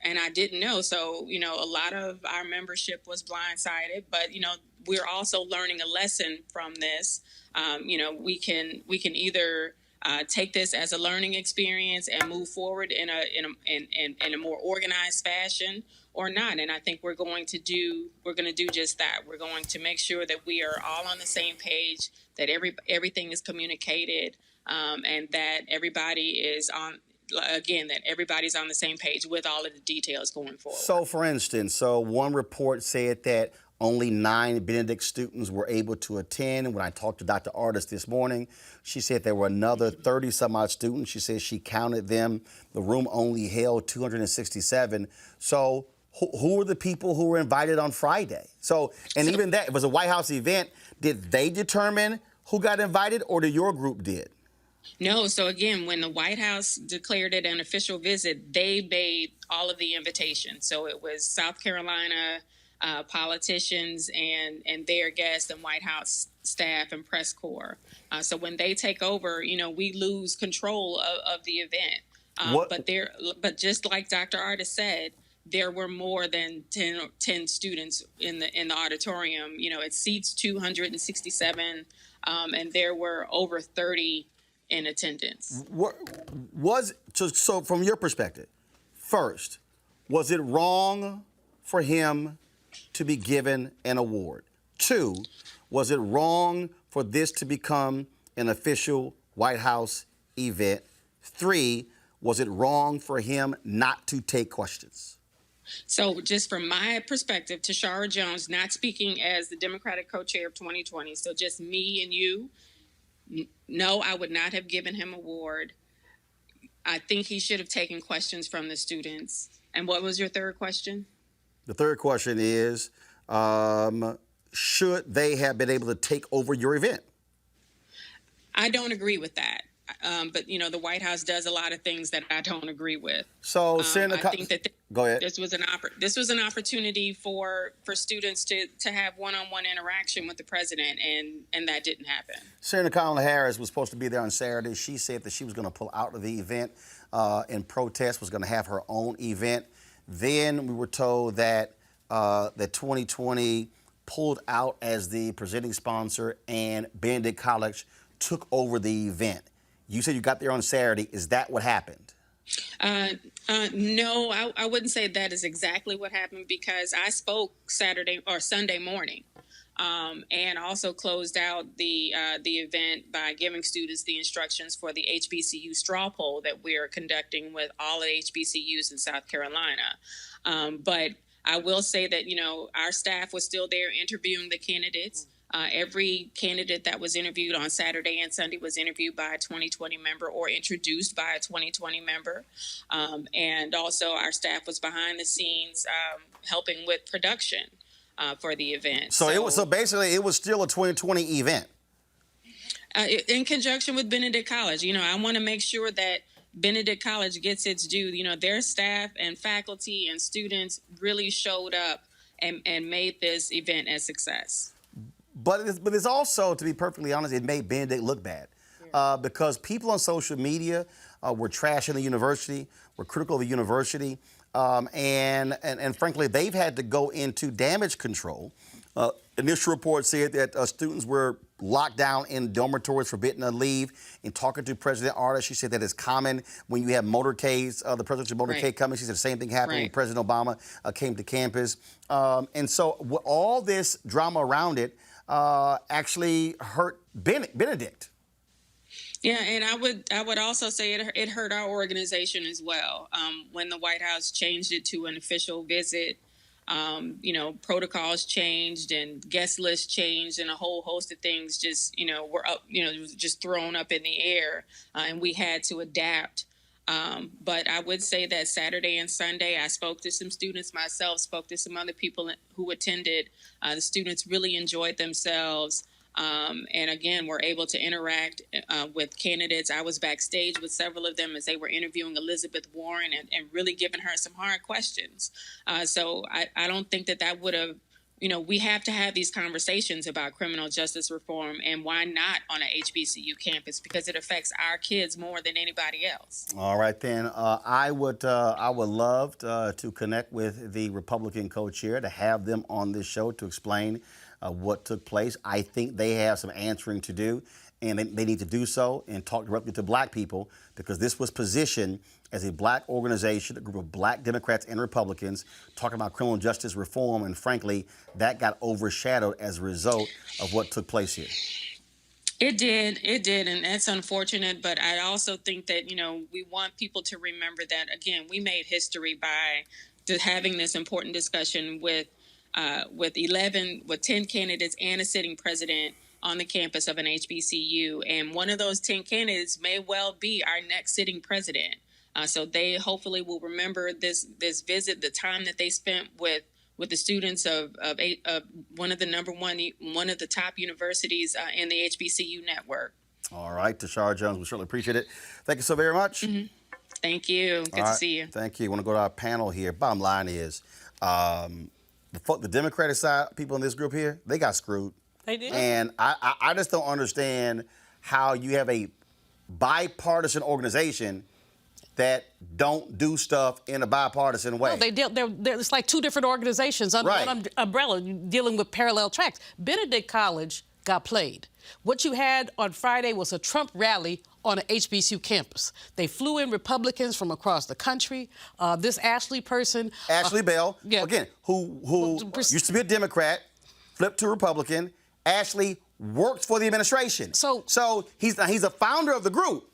I didn't know. So, a lot of our membership was blindsided, but, we're also learning a lesson from this. We can either take this as a learning experience and move forward in a more organized fashion, or not. And I think we're going to do just that. We're going to make sure that we are all on the same page, that everything is communicated, and that everybody is that everybody's on the same page with all of the details going forward. So, for instance, one report said that only 9 Benedict students were able to attend. And when I talked to Dr. Artis this morning, she said there were another 30-some-odd students. She said she counted them. The room only held 267. So who were the people who were invited on Friday? Even that, it was a White House event. Did they determine who got invited, or your group did? No, so again, when the White House declared it an official visit, they made all of the invitations. So it was South Carolina politicians and their guests and White House staff and press corps. So when they take over, we lose control of the event. But just like Dr. Artis said, there were more than 10 students in the auditorium. It seats 267, and there were over 30 in attendance. So from your perspective, first, was it wrong for him to be given an award? 2, was it wrong for this to become an official White House event? 3, was it wrong for him not to take questions? So just from my perspective, Tashara Jones, not speaking as the Democratic co-chair of 2020, so just me and you, no, I would not have given him an award. I think he should have taken questions from the students. And what was your third question? The third question is, should they have been able to take over your event? I don't agree with that. But the White House does a lot of things that I don't agree with. So, I think that go ahead. This was an opportunity for students to have one-on-one interaction with the president, and that didn't happen. Senator Kamala Harris was supposed to be there on Saturday. She said that she was going to pull out of the event in protest, was going to have her own event. Then we were told that that 2020 pulled out as the presenting sponsor, and Benedict College took over the event. You said you got there on Saturday. Is that what happened? No, I wouldn't say that is exactly what happened, because I spoke Sunday morning, and also closed out the event by giving students the instructions for the HBCU straw poll that we're conducting with all the HBCUs in South Carolina. But I will say that our staff was still there interviewing the candidates. Every candidate that was interviewed on Saturday and Sunday was interviewed by a 2020 member or introduced by a 2020 member. And also our staff was behind the scenes helping with production for the event. So basically it was still a 2020 event. In conjunction with Benedict College. I want to make sure that Benedict College gets its due. Their staff and faculty and students really showed up and made this event a success. But it's also, to be perfectly honest, it made Benedict look bad because people on social media were trashing the university, were critical of the university, and frankly, they've had to go into damage control. Initial reports said that students were locked down in dormitories, forbidden to leave. In talking to President Artis, she said that it's common when you have motorcades, the presidential motorcade coming. She said the same thing happened when President Obama came to campus. And so all this drama around it actually hurt Benedict. Yeah, and I would also say it hurt our organization as well. When the White House changed it to an official visit, protocols changed and guest lists changed, and a whole host of things just were up, just thrown up in the air, and we had to adapt. But I would say that Saturday and Sunday, I spoke to some students myself, spoke to some other people who attended. The students really enjoyed themselves. And again, were able to interact with candidates. I was backstage with several of them as they were interviewing Elizabeth Warren and really giving her some hard questions. So I don't think that would have, we have to have these conversations about criminal justice reform, and why not on a HBCU campus? Because it affects our kids more than anybody else. All right, then. I would love to connect with the Republican co-chair, to have them on this show to explain what took place. I think they have some answering to do, and they need to do so and talk directly to black people, because this was positioned as a black organization, a group of black Democrats and Republicans talking about criminal justice reform, and frankly, that got overshadowed as a result of what took place here. It did, and that's unfortunate, but I also think that, we want people to remember that, again, we made history by having this important discussion with 10 candidates and a sitting president on the campus of an HBCU. And one of those 10 candidates may well be our next sitting president. So they hopefully will remember this visit, the time that they spent with the students of one of the top universities in the HBCU network. All right, Tashara Jones, we certainly appreciate it. Thank you so very much. Thank you. Good to see you. Thank you. I want to go to our panel here. Bottom line is, the Democratic side, people in this group here, they got screwed. They did. And I just don't understand how you have a bipartisan organization that don't do stuff in a bipartisan way. No, it's like two different organizations under one umbrella dealing with parallel tracks. Benedict College got played. What you had on Friday was a Trump rally on an HBCU campus. They flew in Republicans from across the country. This Ashley person, Ashley Bell, again, who used to be a Democrat, flipped to Republican. Ashley worked for the administration. So he's a founder of the group,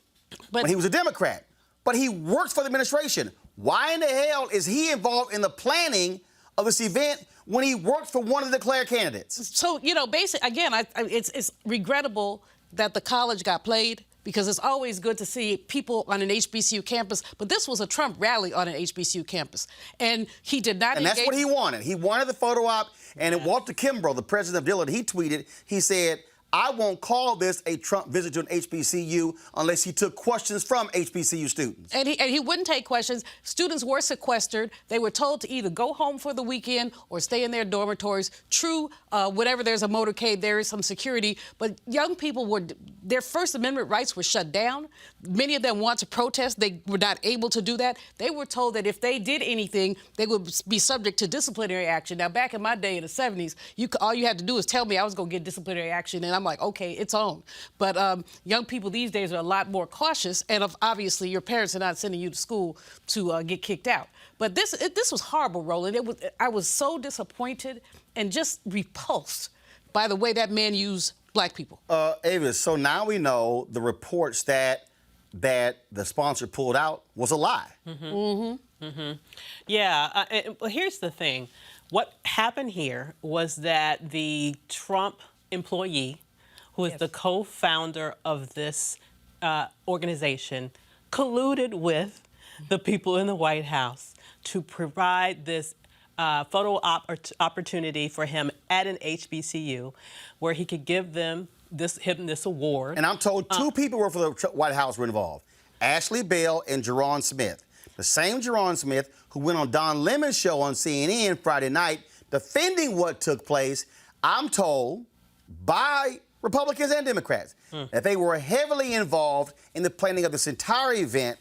but he was a Democrat. But he works for the administration. Why in the hell is he involved in the planning of this event when he worked for one of the declared candidates? So, basically, again, it's regrettable that the college got played because it's always good to see people on an HBCU campus. But this was a Trump rally on an HBCU campus. And he did not And that's what he wanted. He wanted the photo op. And Walter Kimbrough, the president of Dillard, he tweeted, he said, I won't call this a Trump visit to an HBCU unless he took questions from HBCU students. And he wouldn't take questions. Students were sequestered. They were told to either go home for the weekend or stay in their dormitories. True, whenever there's a motorcade, there is some security. But young people their First Amendment rights were shut down. Many of them want to protest. They were not able to do that. They were told that if they did anything, they would be subject to disciplinary action. Now, back in my day in the 70s, all you had to do was tell me I was going to get disciplinary action, and I'm like, okay, it's on. But young people these days are a lot more cautious, and obviously your parents are not sending you to school to get kicked out. But this was horrible, Roland. I was so disappointed and just repulsed by the way that man used black people. Avis, so now we know the reports that the sponsor pulled out was a lie. Yeah, well, here's the thing. What happened here was that the Trump employee, who is the co-founder of this organization, colluded with the people in the White House to provide this photo opportunity for him at an HBCU where he could give them this award. And I'm told two people were for the White House were involved, Ashley Bell and Jerron Smith. The same Jerron Smith who went on Don Lemon's show on CNN Friday night defending what took place, I'm told, by Republicans and Democrats, that they were heavily involved in the planning of this entire event.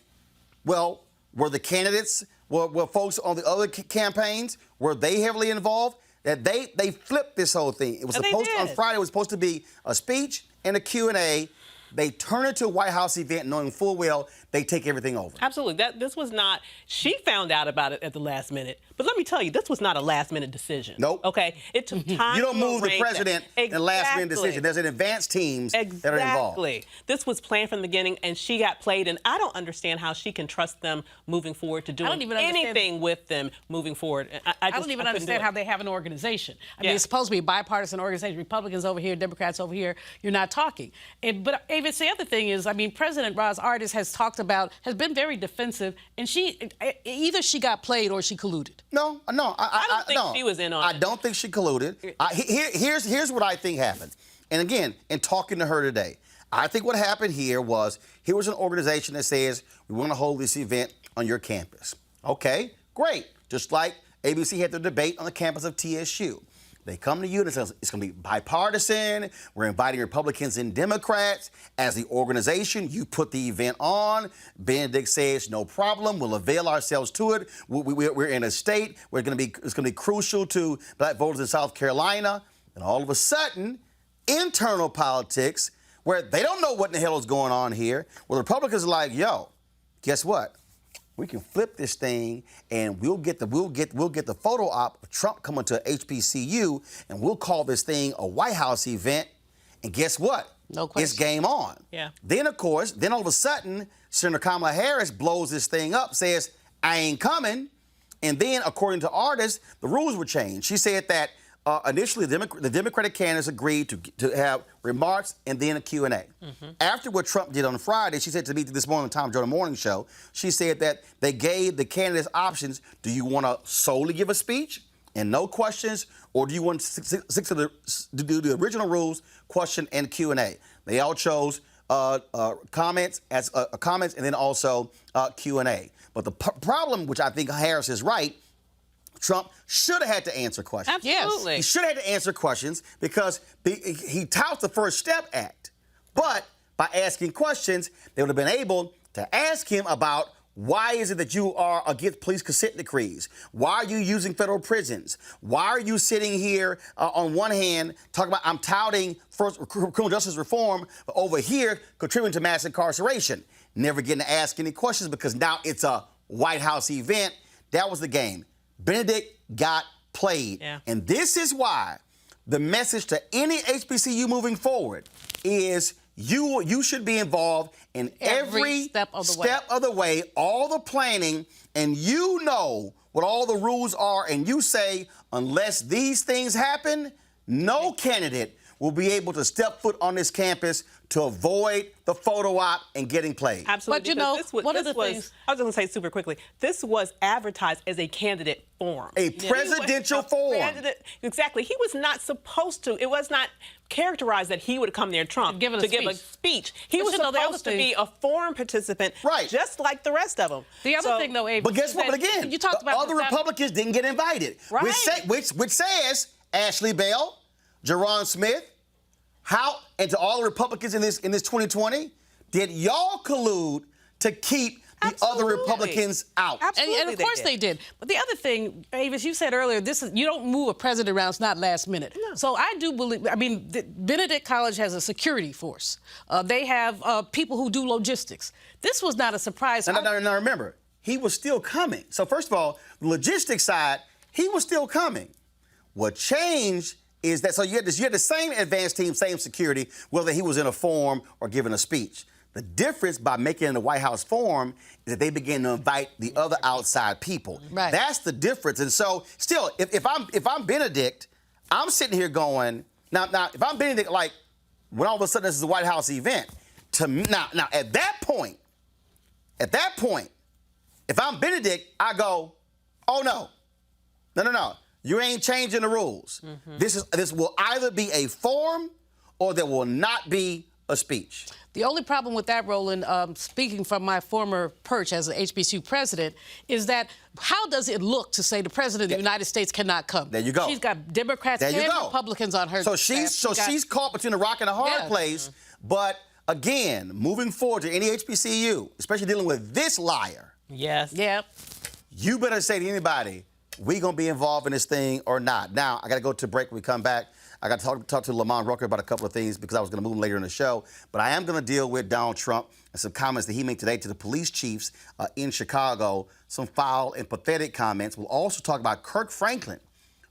Well, were the candidates, were folks on the other campaigns, were they heavily involved? That they flipped this whole thing. It was supposed to, on Friday, it was supposed to be a speech and a Q&A. They turn it to a White House event knowing full well they take everything over. Absolutely. This was not, she found out about it at the last minute. But let me tell you, this was not a last minute decision. Nope. Okay? It took time. You don't move the president in a last minute decision. There's an advanced teams that are involved. Exactly. This was planned from the beginning, and she got played, and I don't understand how she can trust them moving forward to doing anything with them moving forward. I don't even understand how they have an organization. I mean, it's supposed to be a bipartisan organization. Republicans over here, Democrats over here. You're not talking. But Avis, the other thing is, I mean, President Roz Artis has been very defensive, and either she got played or she colluded. No, I don't think she was in on it. I don't think she colluded. Here's what I think happened. And again, in talking to her today, I think what happened here was an organization that says, we want to hold this event on your campus. Okay, great. Just like ABC had the debate on the campus of TSU. They come to you and say, it's going to be bipartisan. We're inviting Republicans and Democrats. As the organization, you put the event on. Benedict says, no problem. We'll avail ourselves to it. We're in a state where it's going to be crucial to black voters in South Carolina. And all of a sudden, internal politics, where they don't know what in the hell is going on here, where the Republicans are like, yo, guess what? We can flip this thing, and we'll get the photo op of Trump coming to HBCU, and we'll call this thing a White House event. And guess what? No question. It's game on. Yeah. Then, of course, all of a sudden, Senator Kamala Harris blows this thing up, says, I ain't coming. And then, according to Artis, the rules were changed. She said that initially the Democratic candidates agreed to have remarks and then a Q&A. After what Trump did on Friday, she said to me this morning on Tom Jordan Morning Show, she said that they gave the candidates options. Do you want to solely give a speech and no questions, or do you want to do the original rules, question and Q&A? They all chose comments, and then also Q&A. But the problem, which I think Harris is right, Trump should have had to answer questions. Absolutely. He should have had to answer questions because he touts the First Step Act. But by asking questions, they would have been able to ask him about why is it that you are against police consent decrees? Why are you using federal prisons? Why are you sitting here on one hand talking about I'm touting first criminal justice reform, but over here contributing to mass incarceration? Never getting to ask any questions because now it's a White House event. That was the game. Benedict got played. Yeah. And this is why the message to any HBCU moving forward is you should be involved in every step of the way, all the planning, and you know what all the rules are, and you say, unless these things happen, no candidate will be able to step foot on this campus to avoid the photo op and getting played. Absolutely. But you know, one of the things I was going to say super quickly, this was advertised as a candidate forum. A presidential forum. Exactly. He was not supposed to. It was not characterized that he would come there, Trump, give a speech. He But was you know, the other supposed to thing- be a forum participant, Right. just like the rest of them. The other thing, though, Abe, But guess what? But again, you talked the about other Republicans didn't get invited. Right. Which says Ashley Bell, Jerron Smith, and to all the Republicans in this 2020, did y'all collude to keep the other Absolutely. Republicans out? Absolutely. And of course they did. But the other thing, Avis, you said earlier, you don't move a president around. It's not last minute. No. So I do believe. I mean, Benedict College has a security force. They have people who do logistics. This was not a surprise. Now remember, he was still coming. So first of all, the logistics side, he was still coming. What changed is that you had the same advanced team, same security, whether he was in a forum or giving a speech. The difference by making it in the White House forum is that they began to invite the other outside people. Right. That's the difference. And so, still, if I'm Benedict, I'm sitting here going, now if I'm Benedict, like when all of a sudden this is a White House event, now at that point, if I'm Benedict, I go, oh no. You ain't changing the rules. Mm-hmm. This will either be a forum or there will not be a speech. The only problem with that, Roland, speaking from my former perch as an HBCU president, is that how does it look to say the president of the United States cannot come? There you go. She's got Democrats and Republicans on her So staff. she's caught between a rock and a hard Yes. place. But again, moving forward to any HBCU, especially dealing with this liar, Yes. Yeah. you better say to anybody, we gonna be involved in this thing or not. Now, I gotta go to break when we come back. I got to talk to Lamont Rucker about a couple of things because I was going to move him later in the show. But I am going to deal with Donald Trump and some comments that he made today to the police chiefs in Chicago, some foul and pathetic comments. We'll also talk about Kirk Franklin,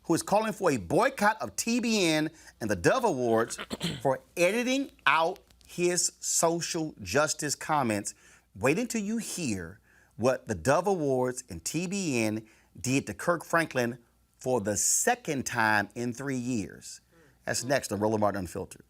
who is calling for a boycott of TBN and the Dove Awards for editing out his social justice comments. Wait until you hear what the Dove Awards and TBN did to Kirk Franklin for the second time in 3 years. That's next on Roland Martin Unfiltered.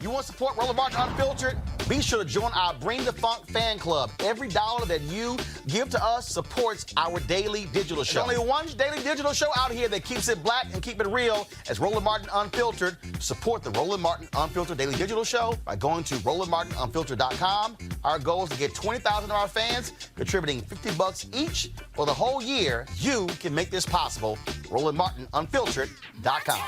You want to support Roland Martin Unfiltered? Be sure to join our Bring the Funk fan club. Every dollar that you give to us supports our daily digital show. There's only one daily digital show out here that keeps it black and keep it real as Roland Martin Unfiltered. Support the Roland Martin Unfiltered daily digital show by going to RolandMartinUnfiltered.com. Our goal is to get 20,000 of our fans contributing $50 each for the whole year. You can make this possible. RolandMartinUnfiltered.com.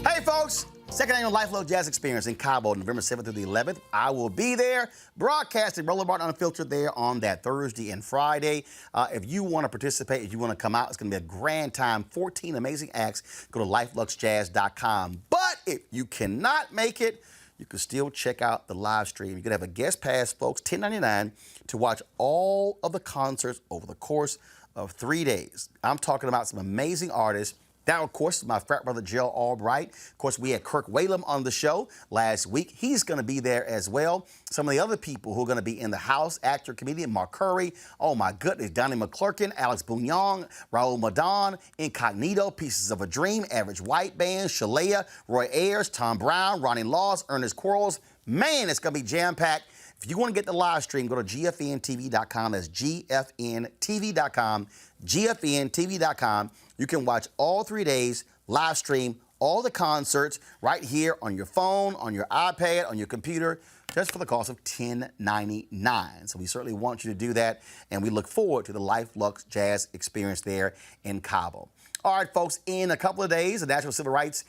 Hey, folks. Second annual Luxe Jazz Experience in Cabo, November 7th through the 11th. I will be there broadcasting Roland Martin Unfiltered there on that Thursday and Friday. If you want to participate, if you want to come out, it's going to be a grand time. 14 amazing acts. Go to LifeLuxeJazz.com. But if you cannot make it, you can still check out the live stream. You can have a guest pass, folks, $10.99 to watch all of the concerts over the course of 3 days. I'm talking about some amazing artists That, of course, is my frat brother, Gerald Albright. Of course, we had Kirk Whalum on the show last week. He's going to be there as well. Some of the other people who are going to be in the house, actor, comedian Mark Curry, oh my goodness, Donnie McClurkin, Alex Bouillon, Raul Madon, Incognito, Pieces of a Dream, Average White Band, Shalea, Roy Ayers, Tom Brown, Ronnie Laws, Ernest Quarles. Man, it's going to be jam-packed. If you want to get the live stream, go to gfntv.com. That's gfntv.com, gfntv.com. You can watch all 3 days, live stream, all the concerts right here on your phone, on your iPad, on your computer, just for the cost of $10.99. So we certainly want you to do that, and we look forward to the Luxe Jazz experience there in Cabo. All right, folks, in a couple of days, the National Civil Rights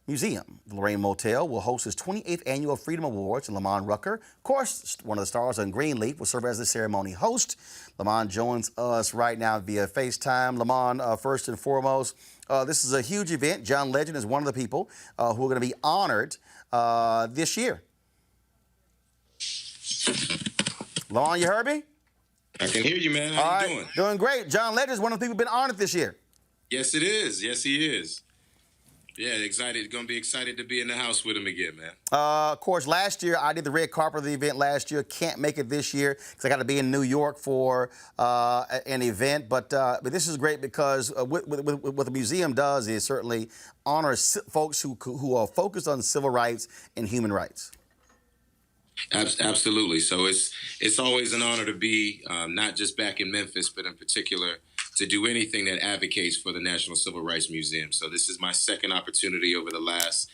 Museum, the Lorraine Hotel, will host its 28th Annual Freedom Awards, and Lamont Rucker, of course, one of the stars on Greenleaf, will serve as the ceremony host. Lamont joins us right now via FaceTime. Lamont, first and foremost, this is a huge event. John Legend is one of the people who are going to be honored this year. Lamont, you heard me? I can hear you, man. How you doing? Doing great. John Legend is one of the people who've been honored this year. Yes, it is. Yes, he is. Yeah, excited. Going to be excited to be in the house with him again, man. Of course, last year, I did the red carpet of the event last year. Can't make it this year because I got to be in New York for an event. But this is great because what the museum does is certainly honor folks who are focused on civil rights and human rights. Absolutely. So it's always an honor to be not just back in Memphis, but in particular to do anything that advocates for the National Civil Rights Museum. So this is my second opportunity over the last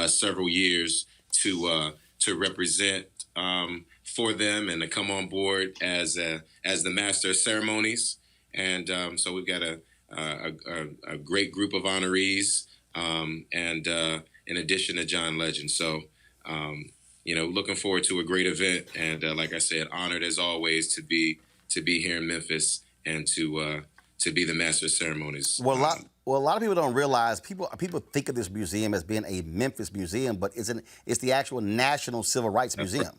several years to represent for them and to come on board as the master of ceremonies. And so we've got a great group of honorees, and in addition to John Legend. So looking forward to a great event, and like I said, honored as always to be here in Memphis and to be the master of ceremonies. Well, a lot of people don't realize, people think of this museum as being a Memphis museum, but it's the actual National Civil Rights Museum.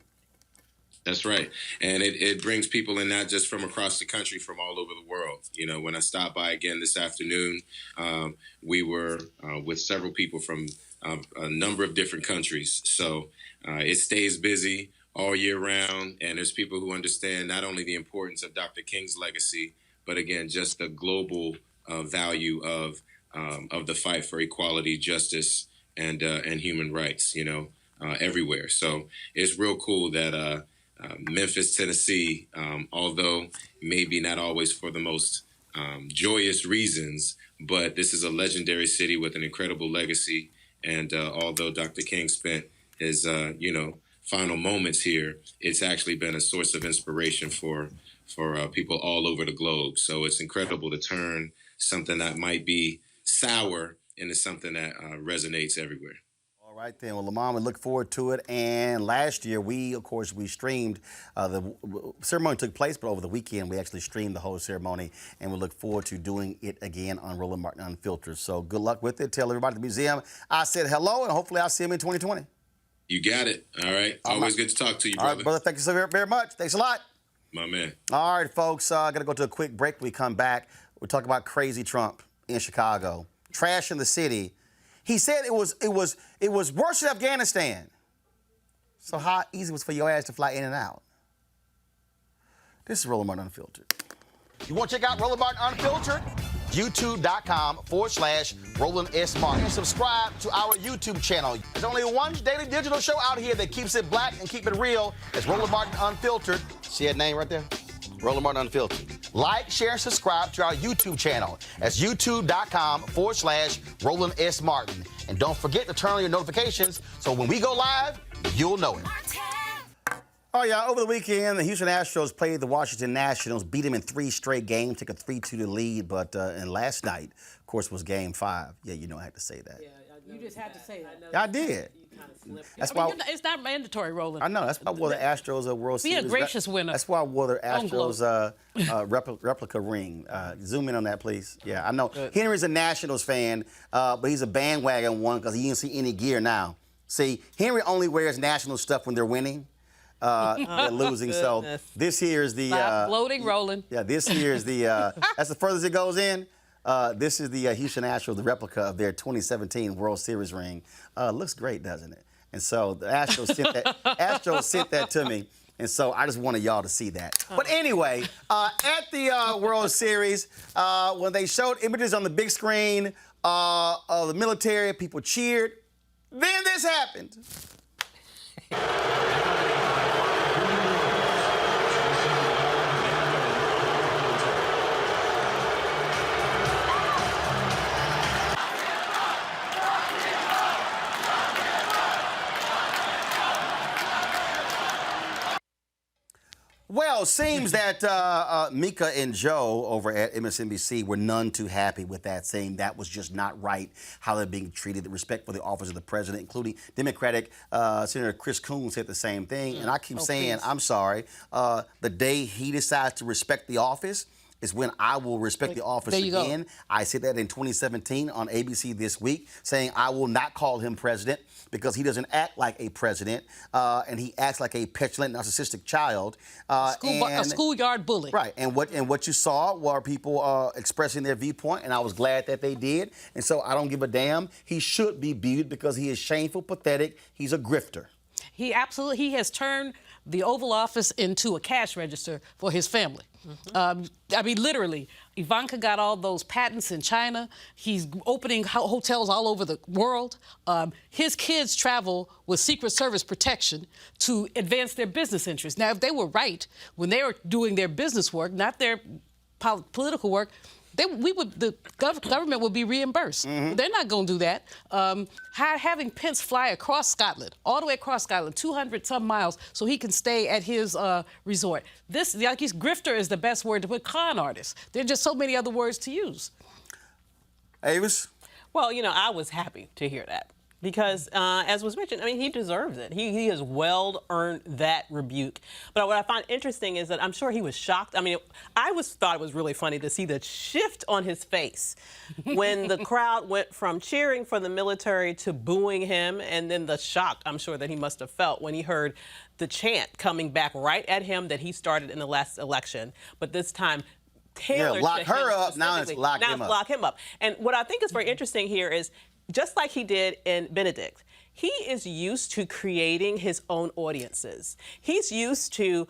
That's right. And it brings people in not just from across the country, from all over the world. When I stopped by again this afternoon, we were with several people from a number of different countries. So it stays busy all year round, and there's people who understand not only the importance of Dr. King's legacy, but again, just the global value of the fight for equality, justice, and human rights, everywhere. So it's real cool that Memphis, Tennessee, although maybe not always for the most joyous reasons, but this is a legendary city with an incredible legacy. And although Dr. King spent his, final moments here, it's actually been a source of inspiration for people all over the globe. So it's incredible to turn something that might be sour into something that resonates everywhere. All right, then. Well, Lamont, we look forward to it. And last year, we streamed, the ceremony took place, but over the weekend, we actually streamed the whole ceremony, and we look forward to doing it again on Roland Martin Unfiltered. So good luck with it. Tell everybody at the museum I said hello, and hopefully I'll see them in 2020. You got it. All right. Always good to talk to you, brother. All right, brother. Thank you so very much. Thanks a lot. My man. All right, folks. Got to go to a quick break. When we come back, we'll talk about crazy Trump in Chicago, trash in the city. He said it was worse than Afghanistan. So how easy was for your ass to fly in and out? This is Roland Martin Unfiltered. You want to check out Roland Martin Unfiltered? YouTube.com/Roland S. Martin. And subscribe to our YouTube channel. There's only one daily digital show out here that keeps it black and keep it real. It's Roland Martin Unfiltered. See that name right there? Roland Martin Unfiltered. Like, share, and subscribe to our YouTube channel. That's youtube.com/Roland S. Martin. And don't forget to turn on your notifications so when we go live, you'll know it. Oh, yeah, over the weekend, the Houston Astros played the Washington Nationals, beat them in 3 straight games, took a 3-2 lead, but and last night, of course, was Game 5. Yeah, I had to say that. Yeah, you just had to say that. I did. That's why it's not mandatory, Roland. I know. That's why I wore the Astros World Series. Be a gracious winner. That's why I wore the Astros replica ring. Zoom in on that, please. Yeah, I know. Good. Henry's a Nationals fan, but he's a bandwagon one because he didn't see any gear now. See, Henry only wears National stuff when they're winning. They're losing. So this here is the floating, Roland. Yeah, this here is the. That's the furthest it goes in. This is the Houston Astros, the replica of their 2017 World Series ring. Looks great, doesn't it? And so the Astros sent that to me. And so I just wanted y'all to see that. But anyway, at the World Series, when they showed images on the big screen of the military, people cheered. Then this happened. Well, seems that Mika and Joe over at MSNBC were none too happy with that, saying that was just not right, how they're being treated, the respect for the office of the president, including Democratic Senator Chris Coons said the same thing. And I keep saying, please. I'm sorry, the day he decides to respect the office is when I will respect the office again. I said that in 2017 on ABC This Week, saying I will not call him president because he doesn't act like a president, and he acts like a petulant, narcissistic child. A schoolyard bully. Right, and what you saw were people expressing their viewpoint, and I was glad that they did. And so I don't give a damn. He should be viewed because he is shameful, pathetic. He's a grifter. He has turned the Oval Office into a cash register for his family. I mean, literally, Ivanka got all those patents in China. He's opening hotels all over the world. His kids travel with Secret Service protection to advance their business interests. Now, if they were right when they were doing their business work, not their political work, the government would be reimbursed. They're not going to do that. Having Pence fly across Scotland, all the way across Scotland, 200-some miles, so he can stay at his resort. Grifter is the best word to put. Con artist. There are just so many other words to use. Avis? Well, I was happy to hear that. Because, as was mentioned, I mean, he deserves it. He has well earned that rebuke. But what I find interesting is that I'm sure he was shocked. I mean, thought it was really funny to see the shift on his face when the crowd went from cheering for the military to booing him, and then the shock I'm sure that he must have felt when he heard the chant coming back right at him that he started in the last election. But this time, tailored lock to her him up. Now it's lock him up. Lock him up. And what I think is very interesting here is, just like he did in Benedict, he is used to creating his own audiences. He's used to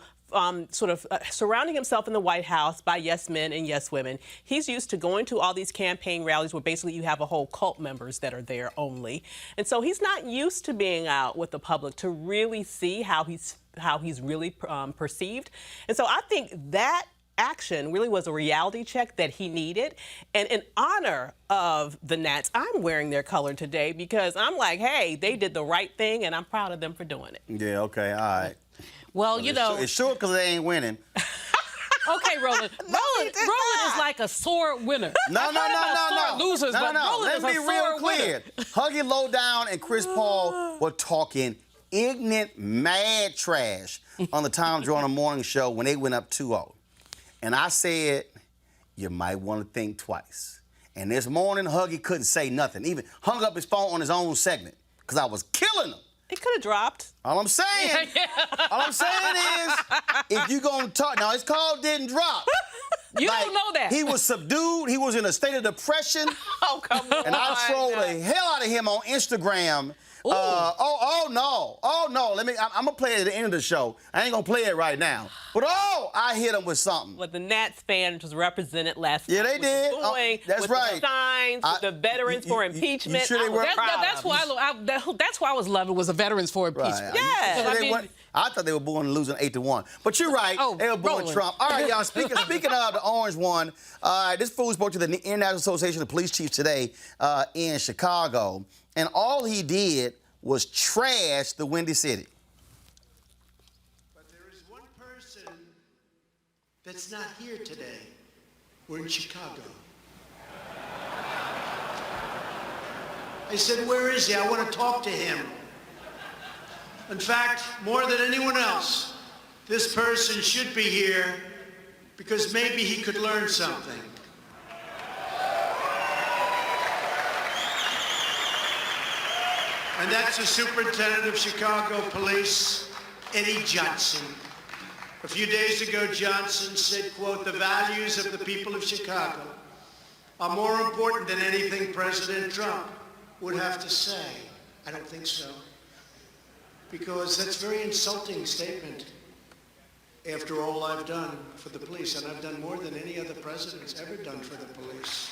surrounding himself in the White House by yes men and yes women. He's used to going to all these campaign rallies where basically you have a whole cult members that are there only. And so he's not used to being out with the public to really see how he's really perceived. And so I think that action really was a reality check that he needed. And in honor of the Nats, I'm wearing their color today because I'm like, hey, they did the right thing, and I'm proud of them for doing it. Yeah, okay, all right. Well, It's short because they ain't winning. Okay, Roland. Roland is like a sore winner. No. Losers, but Roland Let's is be a real sore clear. winner. Huggy Lowdown and Chris Paul were talking ignorant, mad trash on the Tom Joyner Morning Show when they went up 2-0. And I said, you might want to think twice. And this morning, Huggy couldn't say nothing. Even hung up his phone on his own segment because I was killing him. It could have dropped. All I'm saying is, if you gonna talk, now his call didn't drop. You don't know that. He was subdued. He was in a state of depression. Oh, come on. And I trolled the hell out of him on Instagram. No. I'm gonna play it at the end of the show. I ain't gonna play it right now. But I hit him with something. What the Nats fans was represented last night. Yeah, they did. That's with right. The signs, with the veterans for impeachment. Sure they were? That's why I was loving was the veterans for impeachment. Right. Yeah. I thought they were booing losing 8-1. But you're right. They were booing Trump. All right, y'all. Speaking of the orange one, this fool spoke to the International Association of Police Chiefs today in Chicago, and all he did was trash the Windy City. But there is one person that's not here today. We're in Chicago. I said, where is he? I want to talk to him. In fact, more than anyone else, this person should be here because maybe he could learn something. And that's the Superintendent of Chicago Police, Eddie Johnson. A few days ago, Johnson said, quote, the values of the people of Chicago are more important than anything President Trump would have to say. I don't think so. Because that's a very insulting statement after all I've done for the police, and I've done more than any other president's ever done for the police.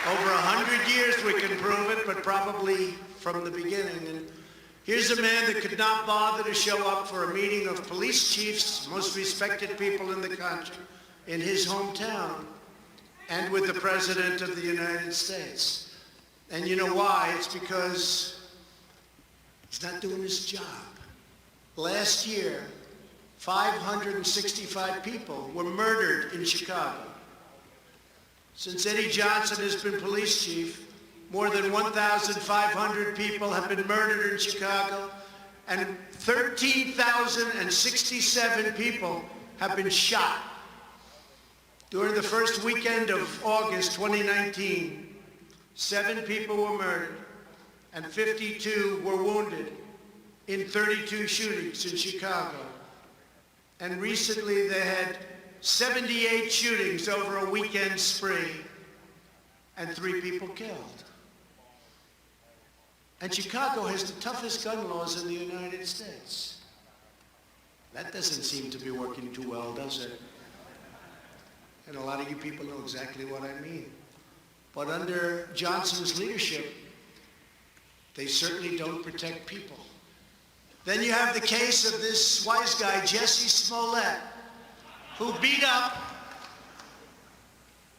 Over 100 years we can prove it, but probably from the beginning. And here's a man that could not bother to show up for a meeting of police chiefs, most respected people in the country, in his hometown, and with the President of the United States. And you know why? It's because he's not doing his job. Last year, 565 people were murdered in Chicago. Since Eddie Johnson has been police chief, more than 1,500 people have been murdered in Chicago, and 13,067 people have been shot. During the first weekend of August 2019, 7 people were murdered and 52 were wounded in 32 shootings in Chicago. And recently they had 78 shootings over a weekend spree and 3 people killed. And Chicago has the toughest gun laws in the United States. That doesn't seem to be working too well, does it? And a lot of you people know exactly what I mean. But under Johnson's leadership, they certainly don't protect people. Then you have the case of this wise guy, Jesse Smollett, who beat up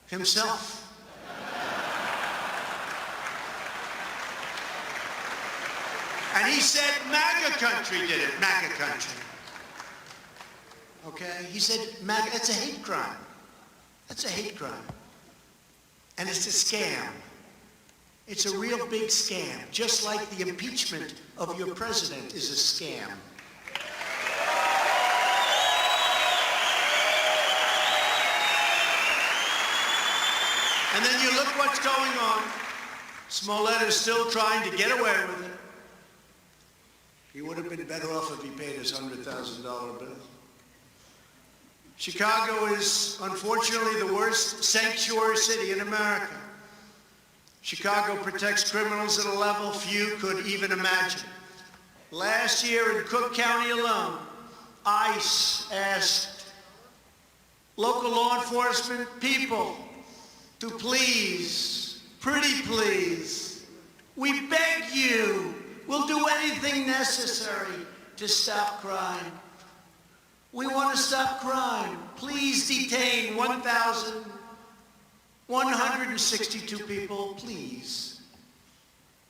himself. And he said MAGA country did it, MAGA country. Okay? He said MAGA, that's a hate crime. That's a hate crime. And it's a scam. It's a real big scam, just like the impeachment of your president is a scam. And then you look what's going on. Smollett is still trying to get away with it. He would have been better off if he paid his $100,000 bill. Chicago is, unfortunately, the worst sanctuary city in America. Chicago protects criminals at a level few could even imagine. Last year in Cook County alone, ICE asked local law enforcement people to please, pretty please, we beg you, we'll do anything necessary to stop crime. We want to stop crime. Please detain 1,162 people, please.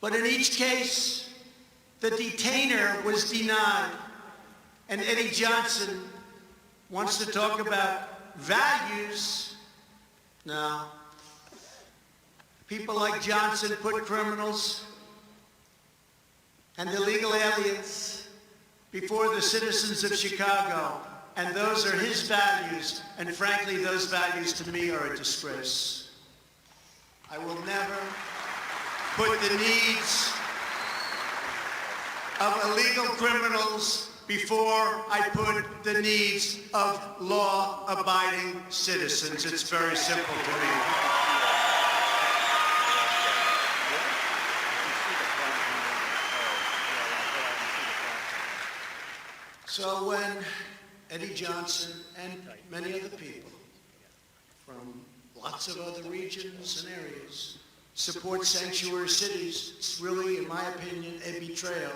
But in each case, the detainer was denied. And Eddie Johnson wants to talk about values. No. People like Johnson put criminals and illegal aliens before the citizens of Chicago. And those are his values. And frankly, those values to me are a disgrace. I will never put the needs of illegal criminals before I put the needs of law-abiding citizens. It's very simple to me. So when Eddie Johnson and many other people from lots of other regions and areas support sanctuary cities, it's really, in my opinion, a betrayal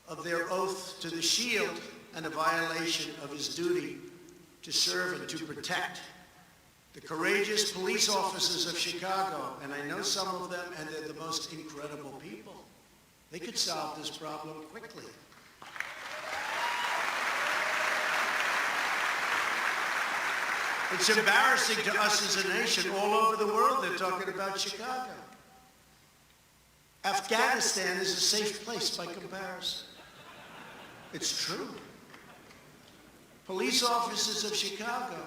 of their oath to the Shield and a violation of his duty to serve and to protect the courageous police officers of Chicago. And I know some of them, and they're the most incredible people. They could solve this problem quickly. It's embarrassing to us as a nation. All over the world, they're talking about Chicago. Afghanistan is a safe place by comparison. It's true. Police officers of Chicago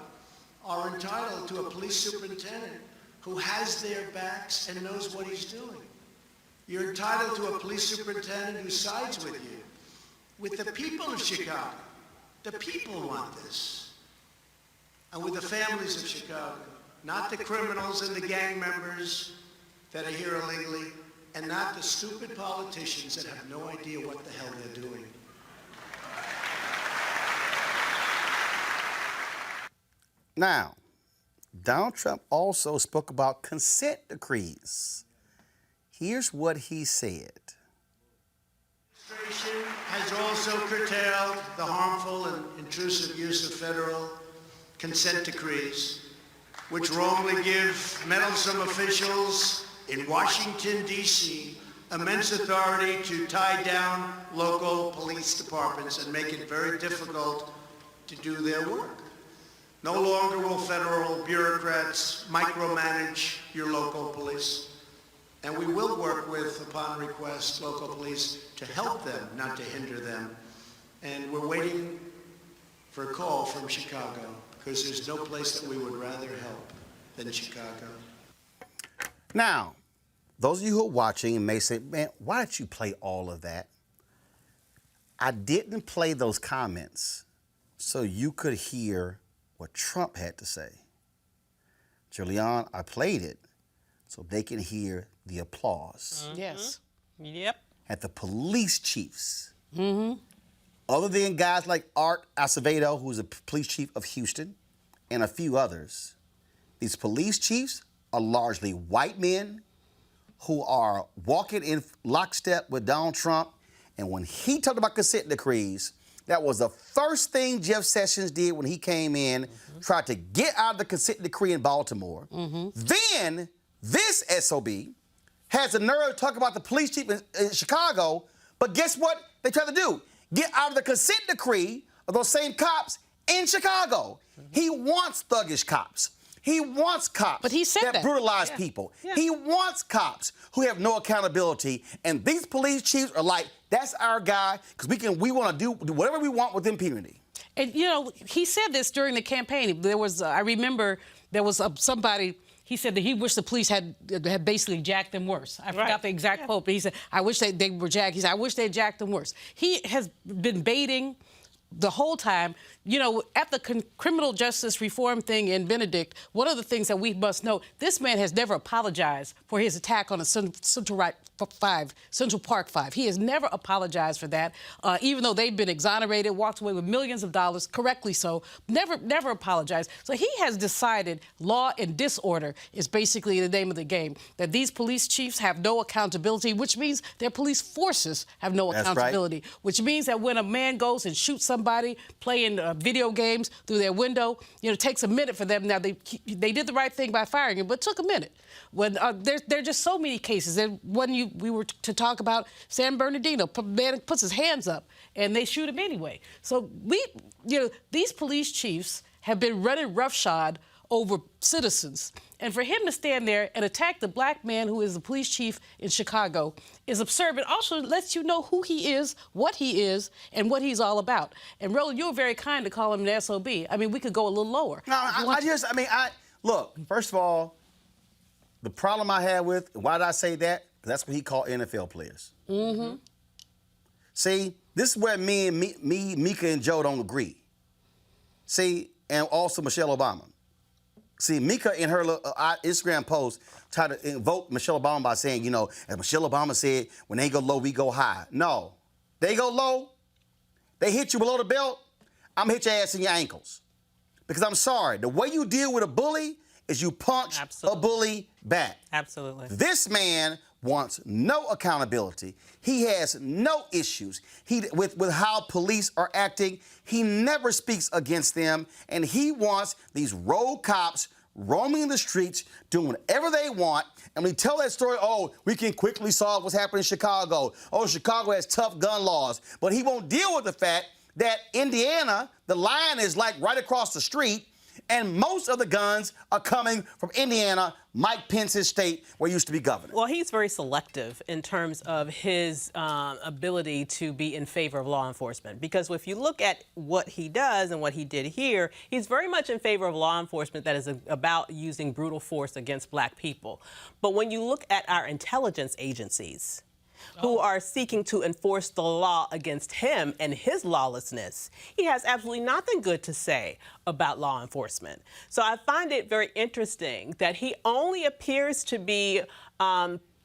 are entitled to a police superintendent who has their backs and knows what he's doing. You're entitled to a police superintendent who sides with you, with the people of Chicago. The people want this. And with the families of Chicago, not the criminals and the gang members that are here illegally, and not the stupid politicians that have no idea what the hell they're doing. Now, Donald Trump also spoke about consent decrees. Here's what he said. The administration has also curtailed the harmful and intrusive use of federal consent decrees, which wrongly give meddlesome officials in Washington, D.C., immense authority to tie down local police departments and make it very difficult to do their work. No longer will federal bureaucrats micromanage your local police, and we will work with, upon request, local police to help them, not to hinder them. And we're waiting for a call from Chicago, because there's no place that we would rather help than Chicago. Now, those of you who are watching may say, man, why did you play all of that? I didn't play those comments so you could hear what Trump had to say. Julianne, I played it so they can hear the applause. Yes. Yep. At the police chiefs. Other than guys like Art Acevedo, who's a police chief of Houston, and a few others, these police chiefs are largely white men who are walking in lockstep with Donald Trump. And when he talked about consent decrees, that was the first thing Jeff Sessions did when he came in, tried to get out of the consent decree in Baltimore. Then this SOB has the nerve to talk about the police chief in Chicago, but guess what they try to do? Get out of the consent decree of those same cops in Chicago. He wants thuggish cops. He wants cops But he said that. brutalize people. He wants cops who have no accountability. And these police chiefs are like, that's our guy, because we want to do whatever we want with impunity. And, you know, he said this during the campaign. There was, I remember there was somebody, he said that he wished the police had basically jacked them worse. I forgot the exact quote, but he said, I wish they were jacked. He said, I wish they jacked them worse. He has been baiting the whole time. You know, at the criminal justice reform thing in Benedict, one of the things that we must know, this man has never apologized for his attack on a Central Park 5. He has never apologized for that, even though they've been exonerated, walked away with millions of dollars, correctly so, never apologized. So he has decided law and disorder is basically the name of the game, that these police chiefs have no accountability, which means their police forces have no accountability, which means that when a man goes and shoots somebody playing video games through their window, you know, it takes a minute for them. Now, they did the right thing by firing him, but it took a minute. When there are just so many cases. And when we were to talk about San Bernardino, man puts his hands up and they shoot him anyway. So these police chiefs have been running roughshod over citizens. And for him to stand there and attack the black man who is the police chief in Chicago is absurd, but also lets you know who he is, what he is, and what he's all about. And Roland, you were very kind to call him an SOB. I mean, we could go a little lower. No, look, first of all, the problem I had with, why did I say that? Because that's what he called NFL players. See, this is where me, Mika, and Joe don't agree. See, and also Michelle Obama. See, Mika in her Instagram post tried to invoke Michelle Obama by saying, you know, as Michelle Obama said, when they go low, we go high. No, they go low, they hit you below the belt, I'm gonna hit your ass in your ankles. Because I'm sorry, the way you deal with a bully is you punch a bully back. Absolutely. This man wants no accountability. He has no issues with how police are acting. He never speaks against them, and he wants these rogue cops roaming the streets, doing whatever they want. And we tell that story, oh, we can quickly solve what's happening in Chicago. Oh, Chicago has tough gun laws. But he won't deal with the fact that Indiana, the line is like right across the street, and most of the guns are coming from Indiana, Mike Pence's state, where he used to be governor. Well, he's very selective in terms of his ability to be in favor of law enforcement. Because if you look at what he does and what he did here, he's very much in favor of law enforcement that is about using brutal force against black people. But when you look at our intelligence agencies, who are seeking to enforce the law against him and his lawlessness, he has absolutely nothing good to say about law enforcement. So I find it very interesting that he only appears to be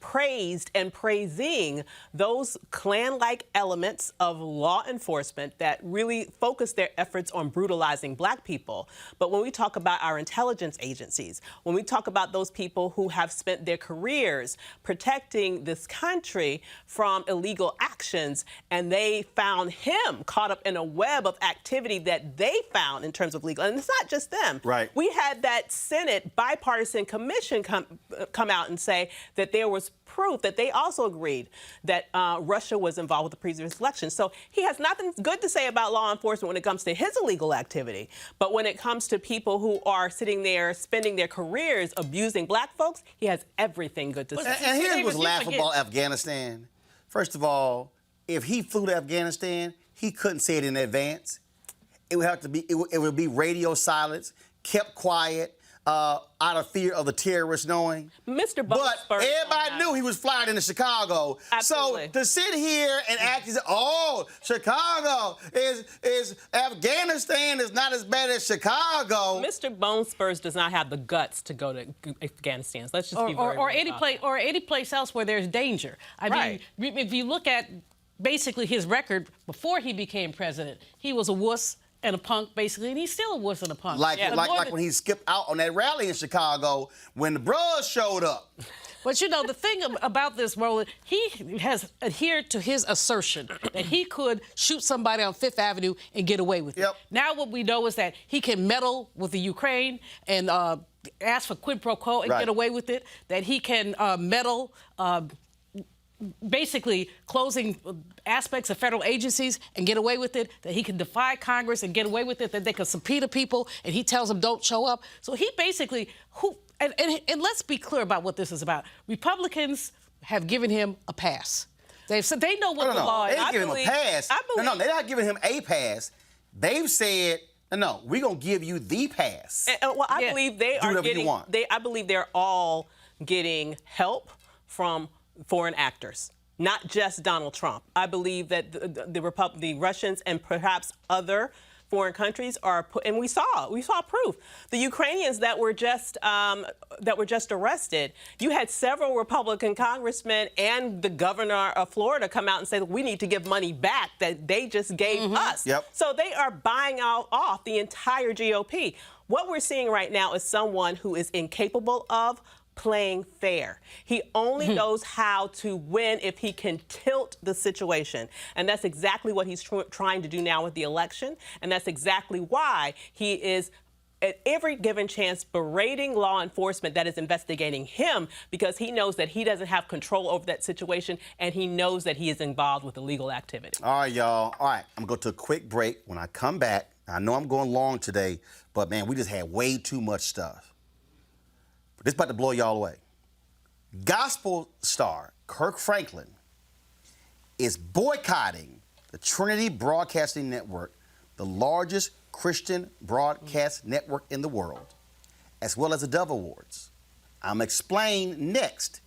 praised and praising those Klan-like elements of law enforcement that really focus their efforts on brutalizing Black people. But when we talk about our intelligence agencies, when we talk about those people who have spent their careers protecting this country from illegal actions, and they found him caught up in a web of activity that they found in terms of legal, and it's not just them. Right. We had that Senate bipartisan commission come out and say that there was proof that they also agreed that Russia was involved with the previous election. So he has nothing good to say about law enforcement when it comes to his illegal activity. But when it comes to people who are sitting there spending their careers abusing Black folks, he has everything good to say. And here's what's laughable about Afghanistan. First of all, if he flew to Afghanistan, he couldn't say it in advance. It would have to be, it would be radio silence, kept quiet, out of fear of the terrorists knowing. Mr. But everybody knew he was flying into Chicago. Absolutely. So to sit here and act as, oh, Chicago is Afghanistan is not as bad as Chicago. Mr. Bone Spurs does not have the guts to go to Afghanistan. So let's just be very or any place else where there's danger. I mean, if you look at basically his record before he became president, he was a wuss and a punk, basically, and he's still a wuss and a punk. Like when he skipped out on that rally in Chicago when the bros showed up. But you know, the thing about this, Roland, he has adhered to his assertion that he could shoot somebody on Fifth Avenue and get away with it. Now what we know is that he can meddle with the Ukraine and ask for quid pro quo and get away with it, that he can meddle basically closing aspects of federal agencies and get away with it, that he can defy Congress and get away with it, that they can subpoena people and he tells them don't show up. So he basically, and let's be clear about what this is about. Republicans have given him a pass. They've said they know what the law is. They give him a pass. No, they're not giving him a pass. They've said, no, we're going to give you the pass. Well, I believe they are getting, I believe they're all getting help from foreign actors, not just Donald Trump. I believe that the Russians and perhaps other foreign countries are, and we saw proof. The Ukrainians that were just arrested. You had several Republican congressmen and the governor of Florida come out and say, we need to give money back that they just gave us. So they are buying off the entire GOP. What we're seeing right now is someone who is incapable of playing fair. He only knows how to win if he can tilt the situation. And that's exactly what he's trying to do now with the election. And that's exactly why he is at every given chance berating law enforcement that is investigating him, because he knows that he doesn't have control over that situation and he knows that he is involved with illegal activity. All right, y'all. All right, I'm going to go to a quick break. When I come back, I know I'm going long today, but man, we just had way too much stuff. This is about to blow y'all away. Gospel star Kirk Franklin is boycotting the Trinity Broadcasting Network, the largest Christian broadcast network in the world, as well as the Dove Awards. I'm explain next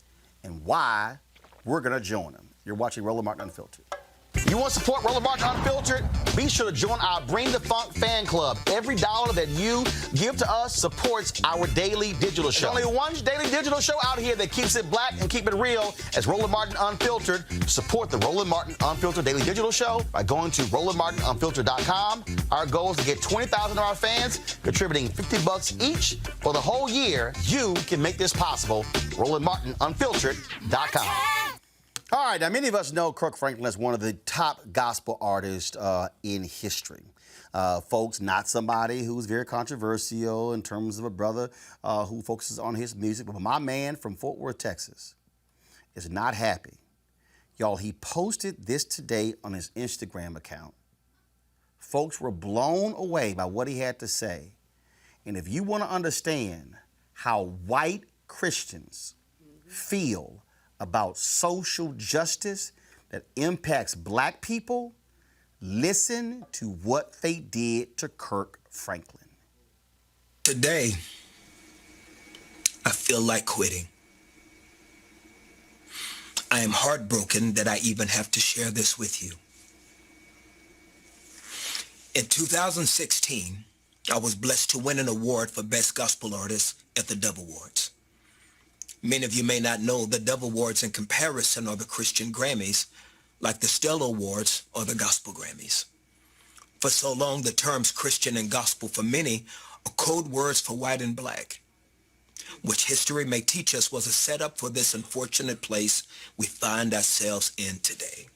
and why we're going to join them. You're watching Roland Martin Unfiltered. You want to support Roland Martin Unfiltered? Be sure to join our Bring the Funk fan club. Every dollar that you give to us supports our daily digital show. There's only one daily digital show out here that keeps it black and keep it real as Roland Martin Unfiltered. Support the Roland Martin Unfiltered daily digital show by going to RolandMartinUnfiltered.com. Our goal is to get 20,000 of our fans contributing $50 each for the whole year. You can make this possible. RolandMartinUnfiltered.com. All right, now many of us know Kirk Franklin as one of the top gospel artists in history. Folks, not somebody who's very controversial in terms of a brother who focuses on his music, but my man from Fort Worth, Texas, is not happy. Y'all, he posted this today on his Instagram account. Folks were blown away by what he had to say. And if you want to understand how white Christians feel about social justice that impacts black people, listen to what they did to Kirk Franklin. Today, I feel like quitting. I am heartbroken that I even have to share this with you. In 2016, I was blessed to win an award for Best Gospel Artist at the Dove Awards. Many of you may not know the Dove Awards in comparison are the Christian Grammys, like the Stellar Awards or the Gospel Grammys. For so long, the terms Christian and gospel for many are code words for white and black, which history may teach us was a setup for this unfortunate place we find ourselves in today.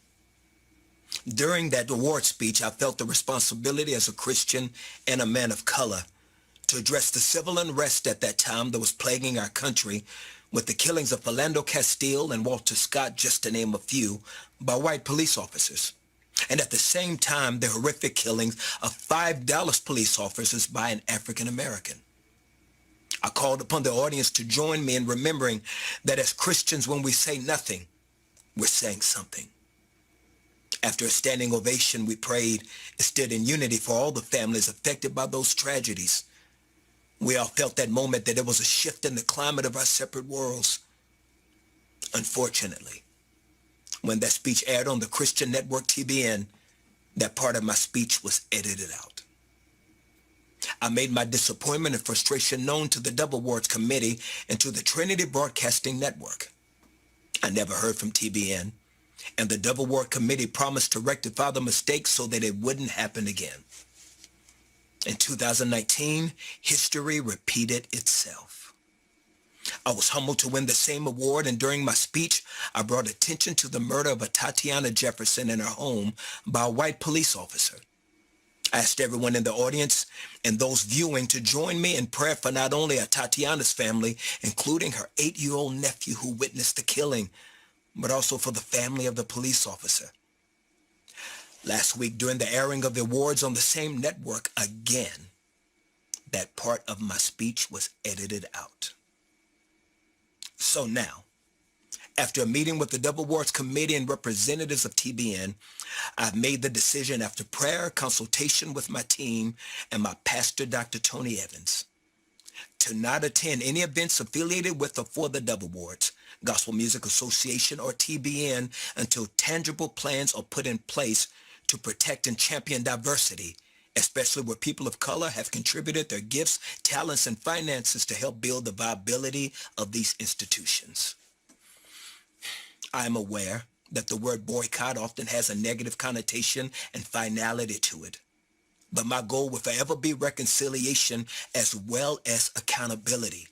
During that award speech, I felt the responsibility as a Christian and a man of color to address the civil unrest at that time that was plaguing our country, with the killings of Philando Castile and Walter Scott, just to name a few, by white police officers. And at the same time, the horrific killings of 5 Dallas police officers by an African American. I called upon the audience to join me in remembering that as Christians, when we say nothing, we're saying something. After a standing ovation, we prayed and stood in unity for all the families affected by those tragedies. We all felt that moment that there was a shift in the climate of our separate worlds. Unfortunately, when that speech aired on the Christian network TBN, that part of my speech was edited out. I made my disappointment and frustration known to the Dove Awards Committee and to the Trinity Broadcasting Network. I never heard from TBN, and the Dove Award Committee promised to rectify the mistake so that it wouldn't happen again. In 2019, history repeated itself. I was humbled to win the same award, and during my speech, I brought attention to the murder of a Tatiana Jefferson in her home by a white police officer. I asked everyone in the audience and those viewing to join me in prayer for not only a Tatiana's family, including her 8-year-old nephew who witnessed the killing, but also for the family of the police officer. Last week, during the airing of the awards on the same network again, that part of my speech was edited out. So now, after a meeting with the Dove Awards Committee and representatives of TBN, I've made the decision after prayer, consultation with my team, and my pastor, Dr. Tony Evans, to not attend any events affiliated with or for the Dove Awards, Gospel Music Association, or TBN until tangible plans are put in place to protect and champion diversity, especially where people of color have contributed their gifts, talents, and finances to help build the viability of these institutions. I am aware that the word boycott often has a negative connotation and finality to it, but my goal will forever be reconciliation as well as accountability.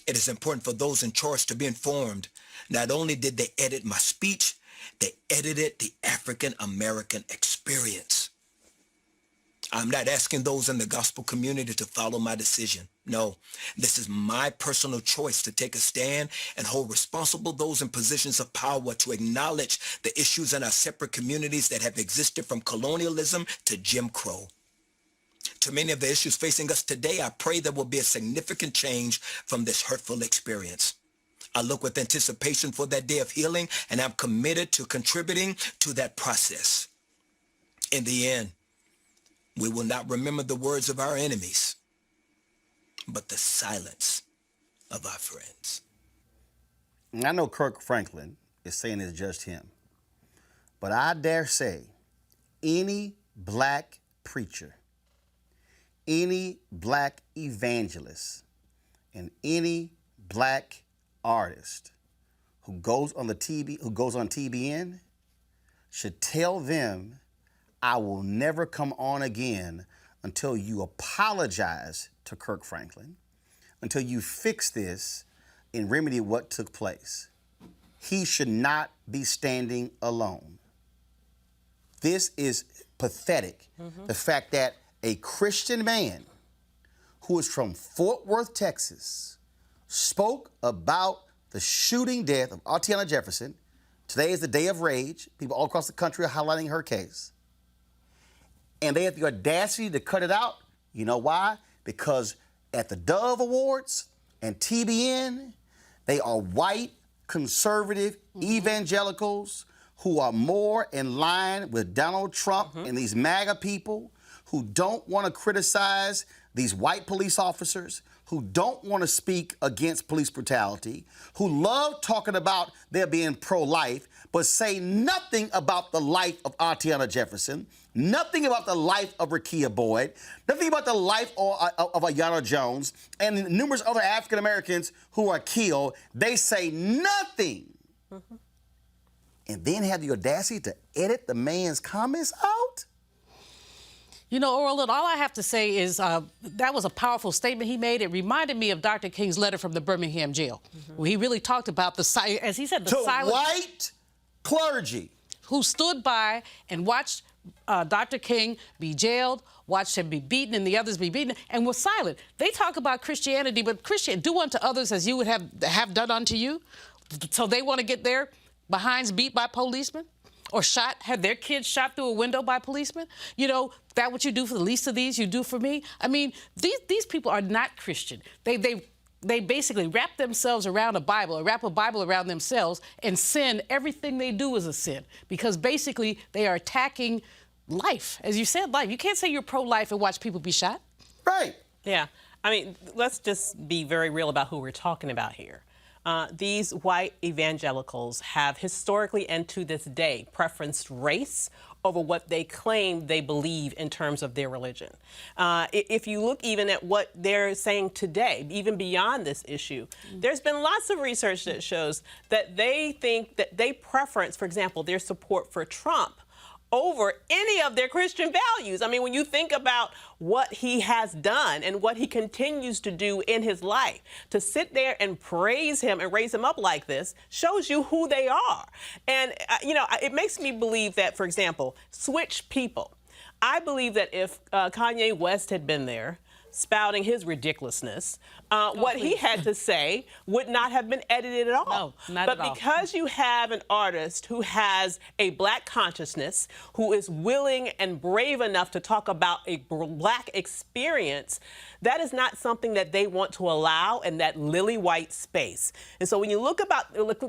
It is important for those in charge to be informed. Not only did they edit my speech, they edited the African American experience. I'm not asking those in the gospel community to follow my decision. No, this is my personal choice to take a stand and hold responsible those in positions of power to acknowledge the issues in our separate communities that have existed from colonialism to Jim Crow. To many of the issues facing us today, I pray there will be a significant change from this hurtful experience. I look with anticipation for that day of healing, and I'm committed to contributing to that process. In the end, we will not remember the words of our enemies, but the silence of our friends. And I know Kirk Franklin is saying it's just him, but I dare say any black preacher, any black evangelist, and any black artist who goes on TBN should tell them, I will never come on again until you apologize to Kirk Franklin, until you fix this and remedy what took place. He should not be standing alone. This is pathetic. The fact that a Christian man who is from Fort Worth, Texas, spoke about the shooting death of Tatiana Jefferson. Today is the day of rage. People all across the country are highlighting her case. And they have the audacity to cut it out. You know why? Because at the Dove Awards and TBN, they are white, conservative evangelicals who are more in line with Donald Trump and these MAGA people who don't want to criticize these white police officers, who don't want to speak against police brutality, who love talking about their being pro-life, but say nothing about the life of Artiana Jefferson, nothing about the life of Rekia Boyd, nothing about the life of Aiyana Jones, and numerous other African Americans who are killed. They say nothing. Mm-hmm. And then have the audacity to edit the man's comments out? You know, Roland, all I have to say is that was a powerful statement he made. It reminded me of Dr. King's letter from the Birmingham jail, where he really talked about the, as he said, the silent white clergy who stood by and watched Dr. King be jailed, watched him be beaten and the others be beaten, and was silent. They talk about Christianity, but do unto others as you would have done unto you. So they want to get their behinds beat by policemen? Or had their kids shot through a window by policemen? You know, that what you do for the least of these, you do for me? I mean, these people are not Christian. They basically wrap themselves around a Bible, or wrap a Bible around themselves, and sin, everything they do is a sin. Because basically, they are attacking life. As you said, life. You can't say you're pro-life and watch people be shot. Right. Yeah. I mean, let's just be very real about who we're talking about here. These white evangelicals have historically and to this day preferenced race over what they claim they believe in terms of their religion. If you look even at what they're saying today, even beyond this issue, there's been lots of research that shows that they think that they preference, for example, their support for Trump over any of their Christian values. I mean, when you think about what he has done and what he continues to do in his life, to sit there and praise him and raise him up like this shows you who they are. And, you know, it makes me believe that, for example, switch people. I believe that if Kanye West had been there, spouting his ridiculousness, what he had to say would not have been edited at all. No, not but at all. because you have an artist who has a black consciousness, who is willing and brave enough to talk about a black experience, that is not something that they want to allow in that lily white space. And so when you look at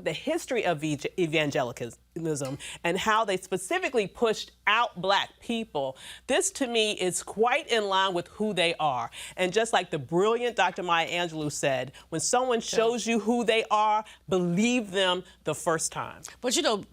the history of evangelicalism and how they specifically pushed out black people, this to me is quite in line with who they are. And just like the brilliant Dr. Maya Angelou said, when someone shows you who they are, believe them the first time. But you know,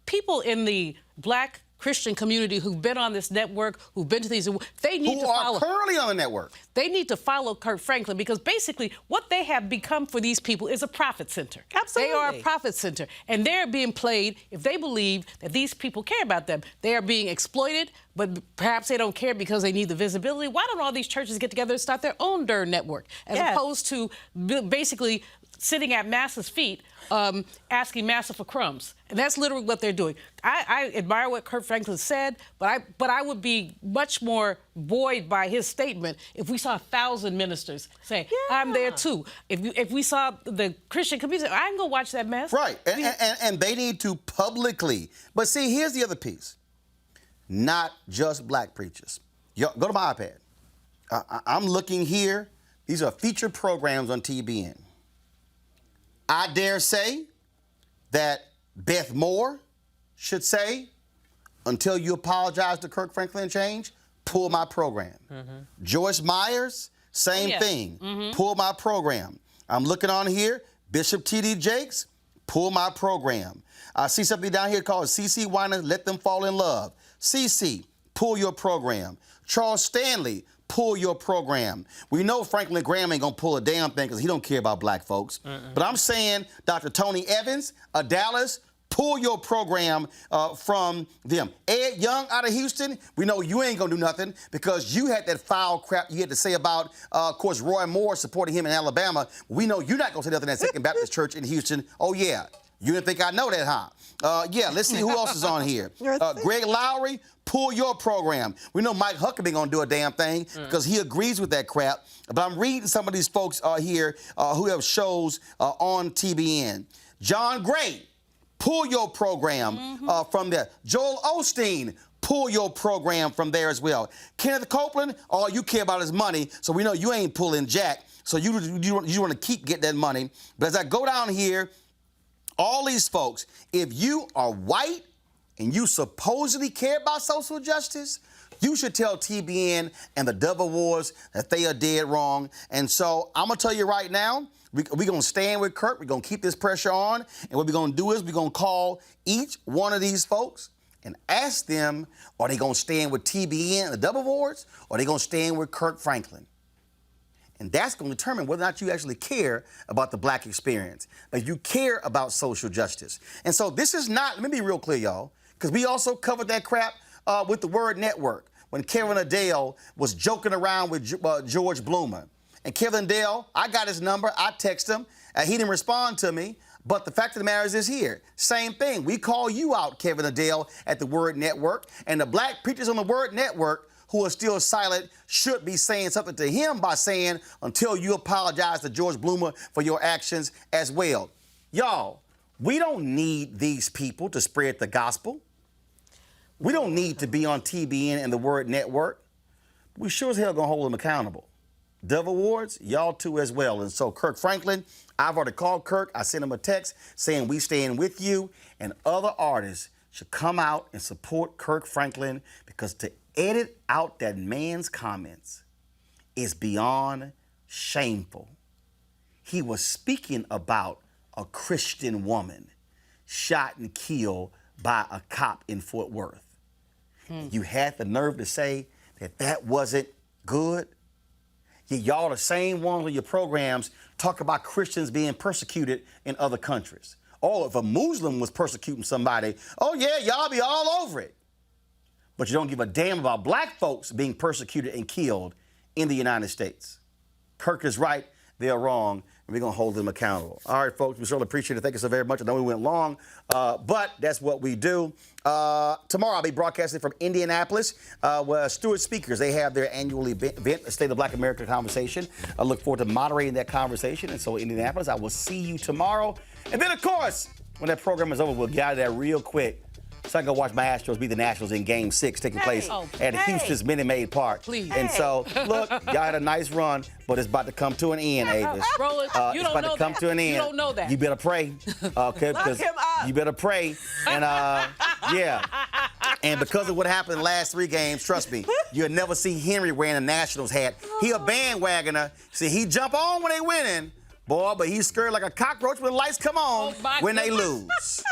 people in the black Christian community who've been on this network, who've been to these, they need to follow. Who are currently on the network. They need to follow Kirk Franklin, because basically what they have become for these people is a profit center. Absolutely. They are a profit center, and they're being played, if they believe that these people care about them, they are being exploited, but perhaps they don't care because they need the visibility. Why don't all these churches get together and start their own darn network, as opposed to basically sitting at Massa's feet, asking Massa for crumbs? And that's literally what they're doing. I admire what Kirk Franklin said, but I would be much more buoyed by his statement if we saw 1,000 ministers saying, I'm there too. If we saw the Christian community, I'm going to watch that mess. Right, and they need to publicly. But see, here's the other piece. Not just black preachers. Yo, go to my iPad. I'm looking here. These are featured programs on TBN. I dare say that Beth Moore should say, until you apologize to Kirk Franklin and change, pull my program. Joyce Myers, same thing. Pull my program. I'm looking on here, Bishop T.D. Jakes, pull my program. I see something down here called C.C. Weiner, Let Them Fall in Love. C.C., pull your program. Charles Stanley, pull your program. We know Franklin Graham ain't gonna pull a damn thing because he don't care about black folks. But I'm saying Dr. Tony Evans of Dallas, pull your program from them. Ed Young out of Houston, we know you ain't gonna do nothing because you had that foul crap you had to say about, of course, Roy Moore supporting him in Alabama. We know you're not gonna say nothing at Second Baptist Church in Houston. Oh yeah, you didn't think I know that, huh? Yeah, let's see who else is on here. Greg Lowry, pull your program. We know Mike Huckabee gonna do a damn thing because he agrees with that crap. But I'm reading some of these folks here who have shows on TBN. John Gray, pull your program from there. Joel Osteen, pull your program from there as well. Kenneth Copeland, all you care about is money, so we know you ain't pulling jack. So you want to keep getting that money. But as I go down here, all these folks, if you are white and you supposedly care about social justice, You should tell TBN and the Dove Awards that they are dead wrong. And so I'm going to tell you right now, we're going to stand with Kirk. We're going to keep this pressure on. And what we're going to do is we're going to call each one of these folks and ask them, are they going to stand with TBN and the Dove Awards, or are they going to stand with Kirk Franklin? And that's going to determine whether or not you actually care about the black experience, that you care about social justice. And so this is not, let me be real clear, y'all, because we also covered that crap with the Word Network when Kevin Adele was joking around with George Bloomer. And Kevin Adele, I got his number, I text him, he didn't respond to me. But the fact of the matter is here. Same thing. We call you out, Kevin Adele, at the Word Network, and the black preachers on the Word Network who are still silent should be saying something to him by saying, until you apologize to George Bloomer for your actions as well. Y'all, we don't need these people to spread the gospel. We don't need to be on TBN and the Word Network. We sure as hell gonna hold them accountable. Dove Awards, y'all too as well. And so Kirk Franklin, I've already called Kirk. I sent him a text saying we stand with you, and other artists should come out and support Kirk Franklin, because to edit out that man's comments is beyond shameful. He was speaking about a Christian woman shot and killed by a cop in Fort Worth. You had the nerve to say that that wasn't good? Yet y'all the same ones on your programs talk about Christians being persecuted in other countries. Oh, if a Muslim was persecuting somebody, oh yeah, y'all be all over it. But you don't give a damn about black folks being persecuted and killed in the United States. Kirk is right, they're wrong, and we're going to hold them accountable. All right, folks, we certainly appreciate it. Thank you so very much. I know we went long, but that's what we do. Tomorrow I'll be broadcasting from Indianapolis, where Stewart Speakers, they have their annual event, the State of Black America Conversation. I look forward to moderating that conversation. And so Indianapolis, I will see you tomorrow. And then, of course, when that program is over, we'll get out of there real quick, so I can go watch my Astros beat the Nationals in Game 6 taking place at Houston's Minute Maid Park. Please. And so, look, y'all had a nice run, but it's about to come to an end, Avis. Roland, you it's don't about know to come that. to an end. You don't know that. You better pray, okay? Because you better pray. And, yeah. And because of what happened in the last 3 games, trust me, you'll never see Henry wearing a Nationals hat. He a bandwagoner. See, he jump on when they winning. Boy, but he's scared like a cockroach when the lights come on when they lose.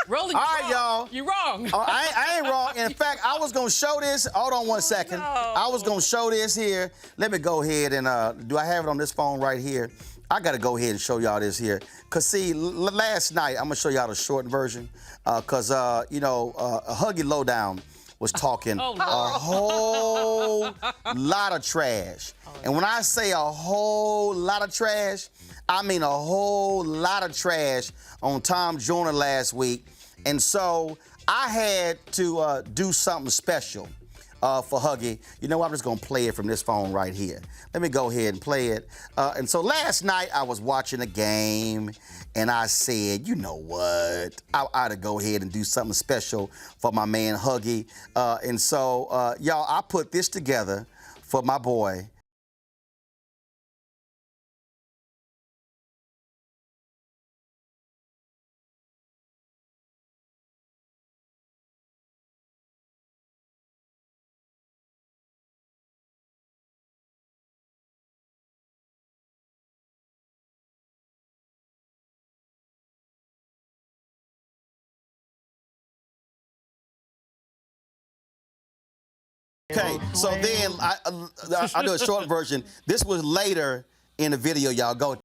Roland, all right, y'all. You're wrong. I ain't wrong. In fact, I was going to show this. Hold on one second. I was going to show this here. Let me go ahead and, do I have it on this phone right here? I got to go ahead and show y'all this here. Because, see, last night, I'm going to show y'all the short version. Because, you know, Huggy Lowdown was talking a whole lot of trash. And when I say a whole lot of trash, I mean a whole lot of trash on Tom Joyner last week. And so I had to do something special for Huggy. You know what? I'm just going to play it from this phone right here. Let me go ahead and play it. And so last night I was watching a game, and I said, you know what? I ought to go ahead and do something special for my man Huggy. And so, y'all, I put this together for my boy. Okay, so then I'll do a short version. This was later in the video, y'all. Go.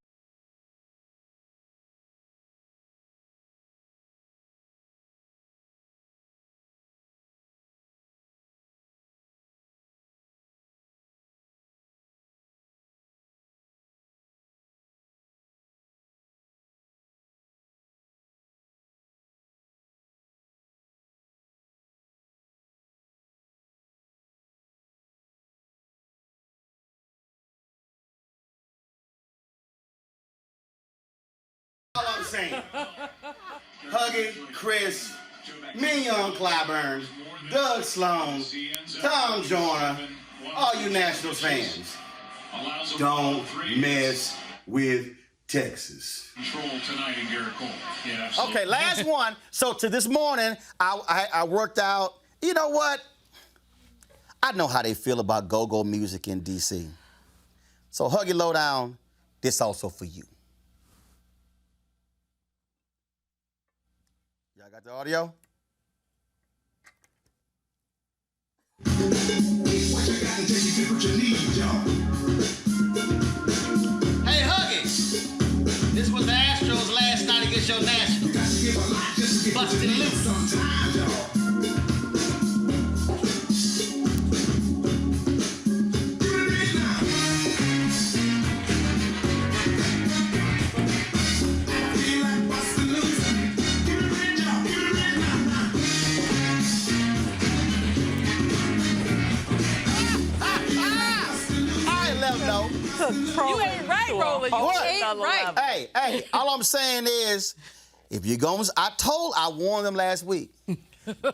All I'm saying, Huggy, Chris, Mignon Clyburn, Doug Sloan, Tom Joyner, all you Nationals fans, don't mess with Texas. Okay, last one. So to this morning, I worked out. You know what? I know how they feel about go-go music in D.C. So Huggy Lowdown, this also for you. Y'all got the audio? Hey, Huggy, this was the Astros last night against your Nationals. Busted loose. You ain't right, Roland. You ain't right. Hey, all I'm saying is, if you're going, I warned them last week,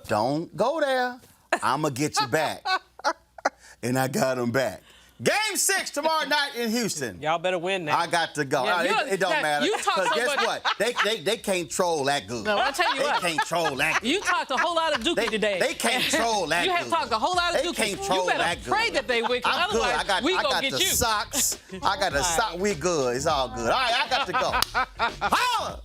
don't go there. I'm going to get you back. And I got them back. Game 6 tomorrow night in Houston. Y'all better win now. I got to go. Yeah, It don't matter. You talk so guess much. what? They can't troll that good. No, I'll tell you what. They can't troll that good. You talked a whole lot of Dookie today. They can't troll that You good. have talked a whole lot of They Dookie. can't troll You better that good. pray that they win. I'm good. Otherwise, we I gonna got get the you. socks. I got the sock. We good. It's all good. All right, I got to go. Holla!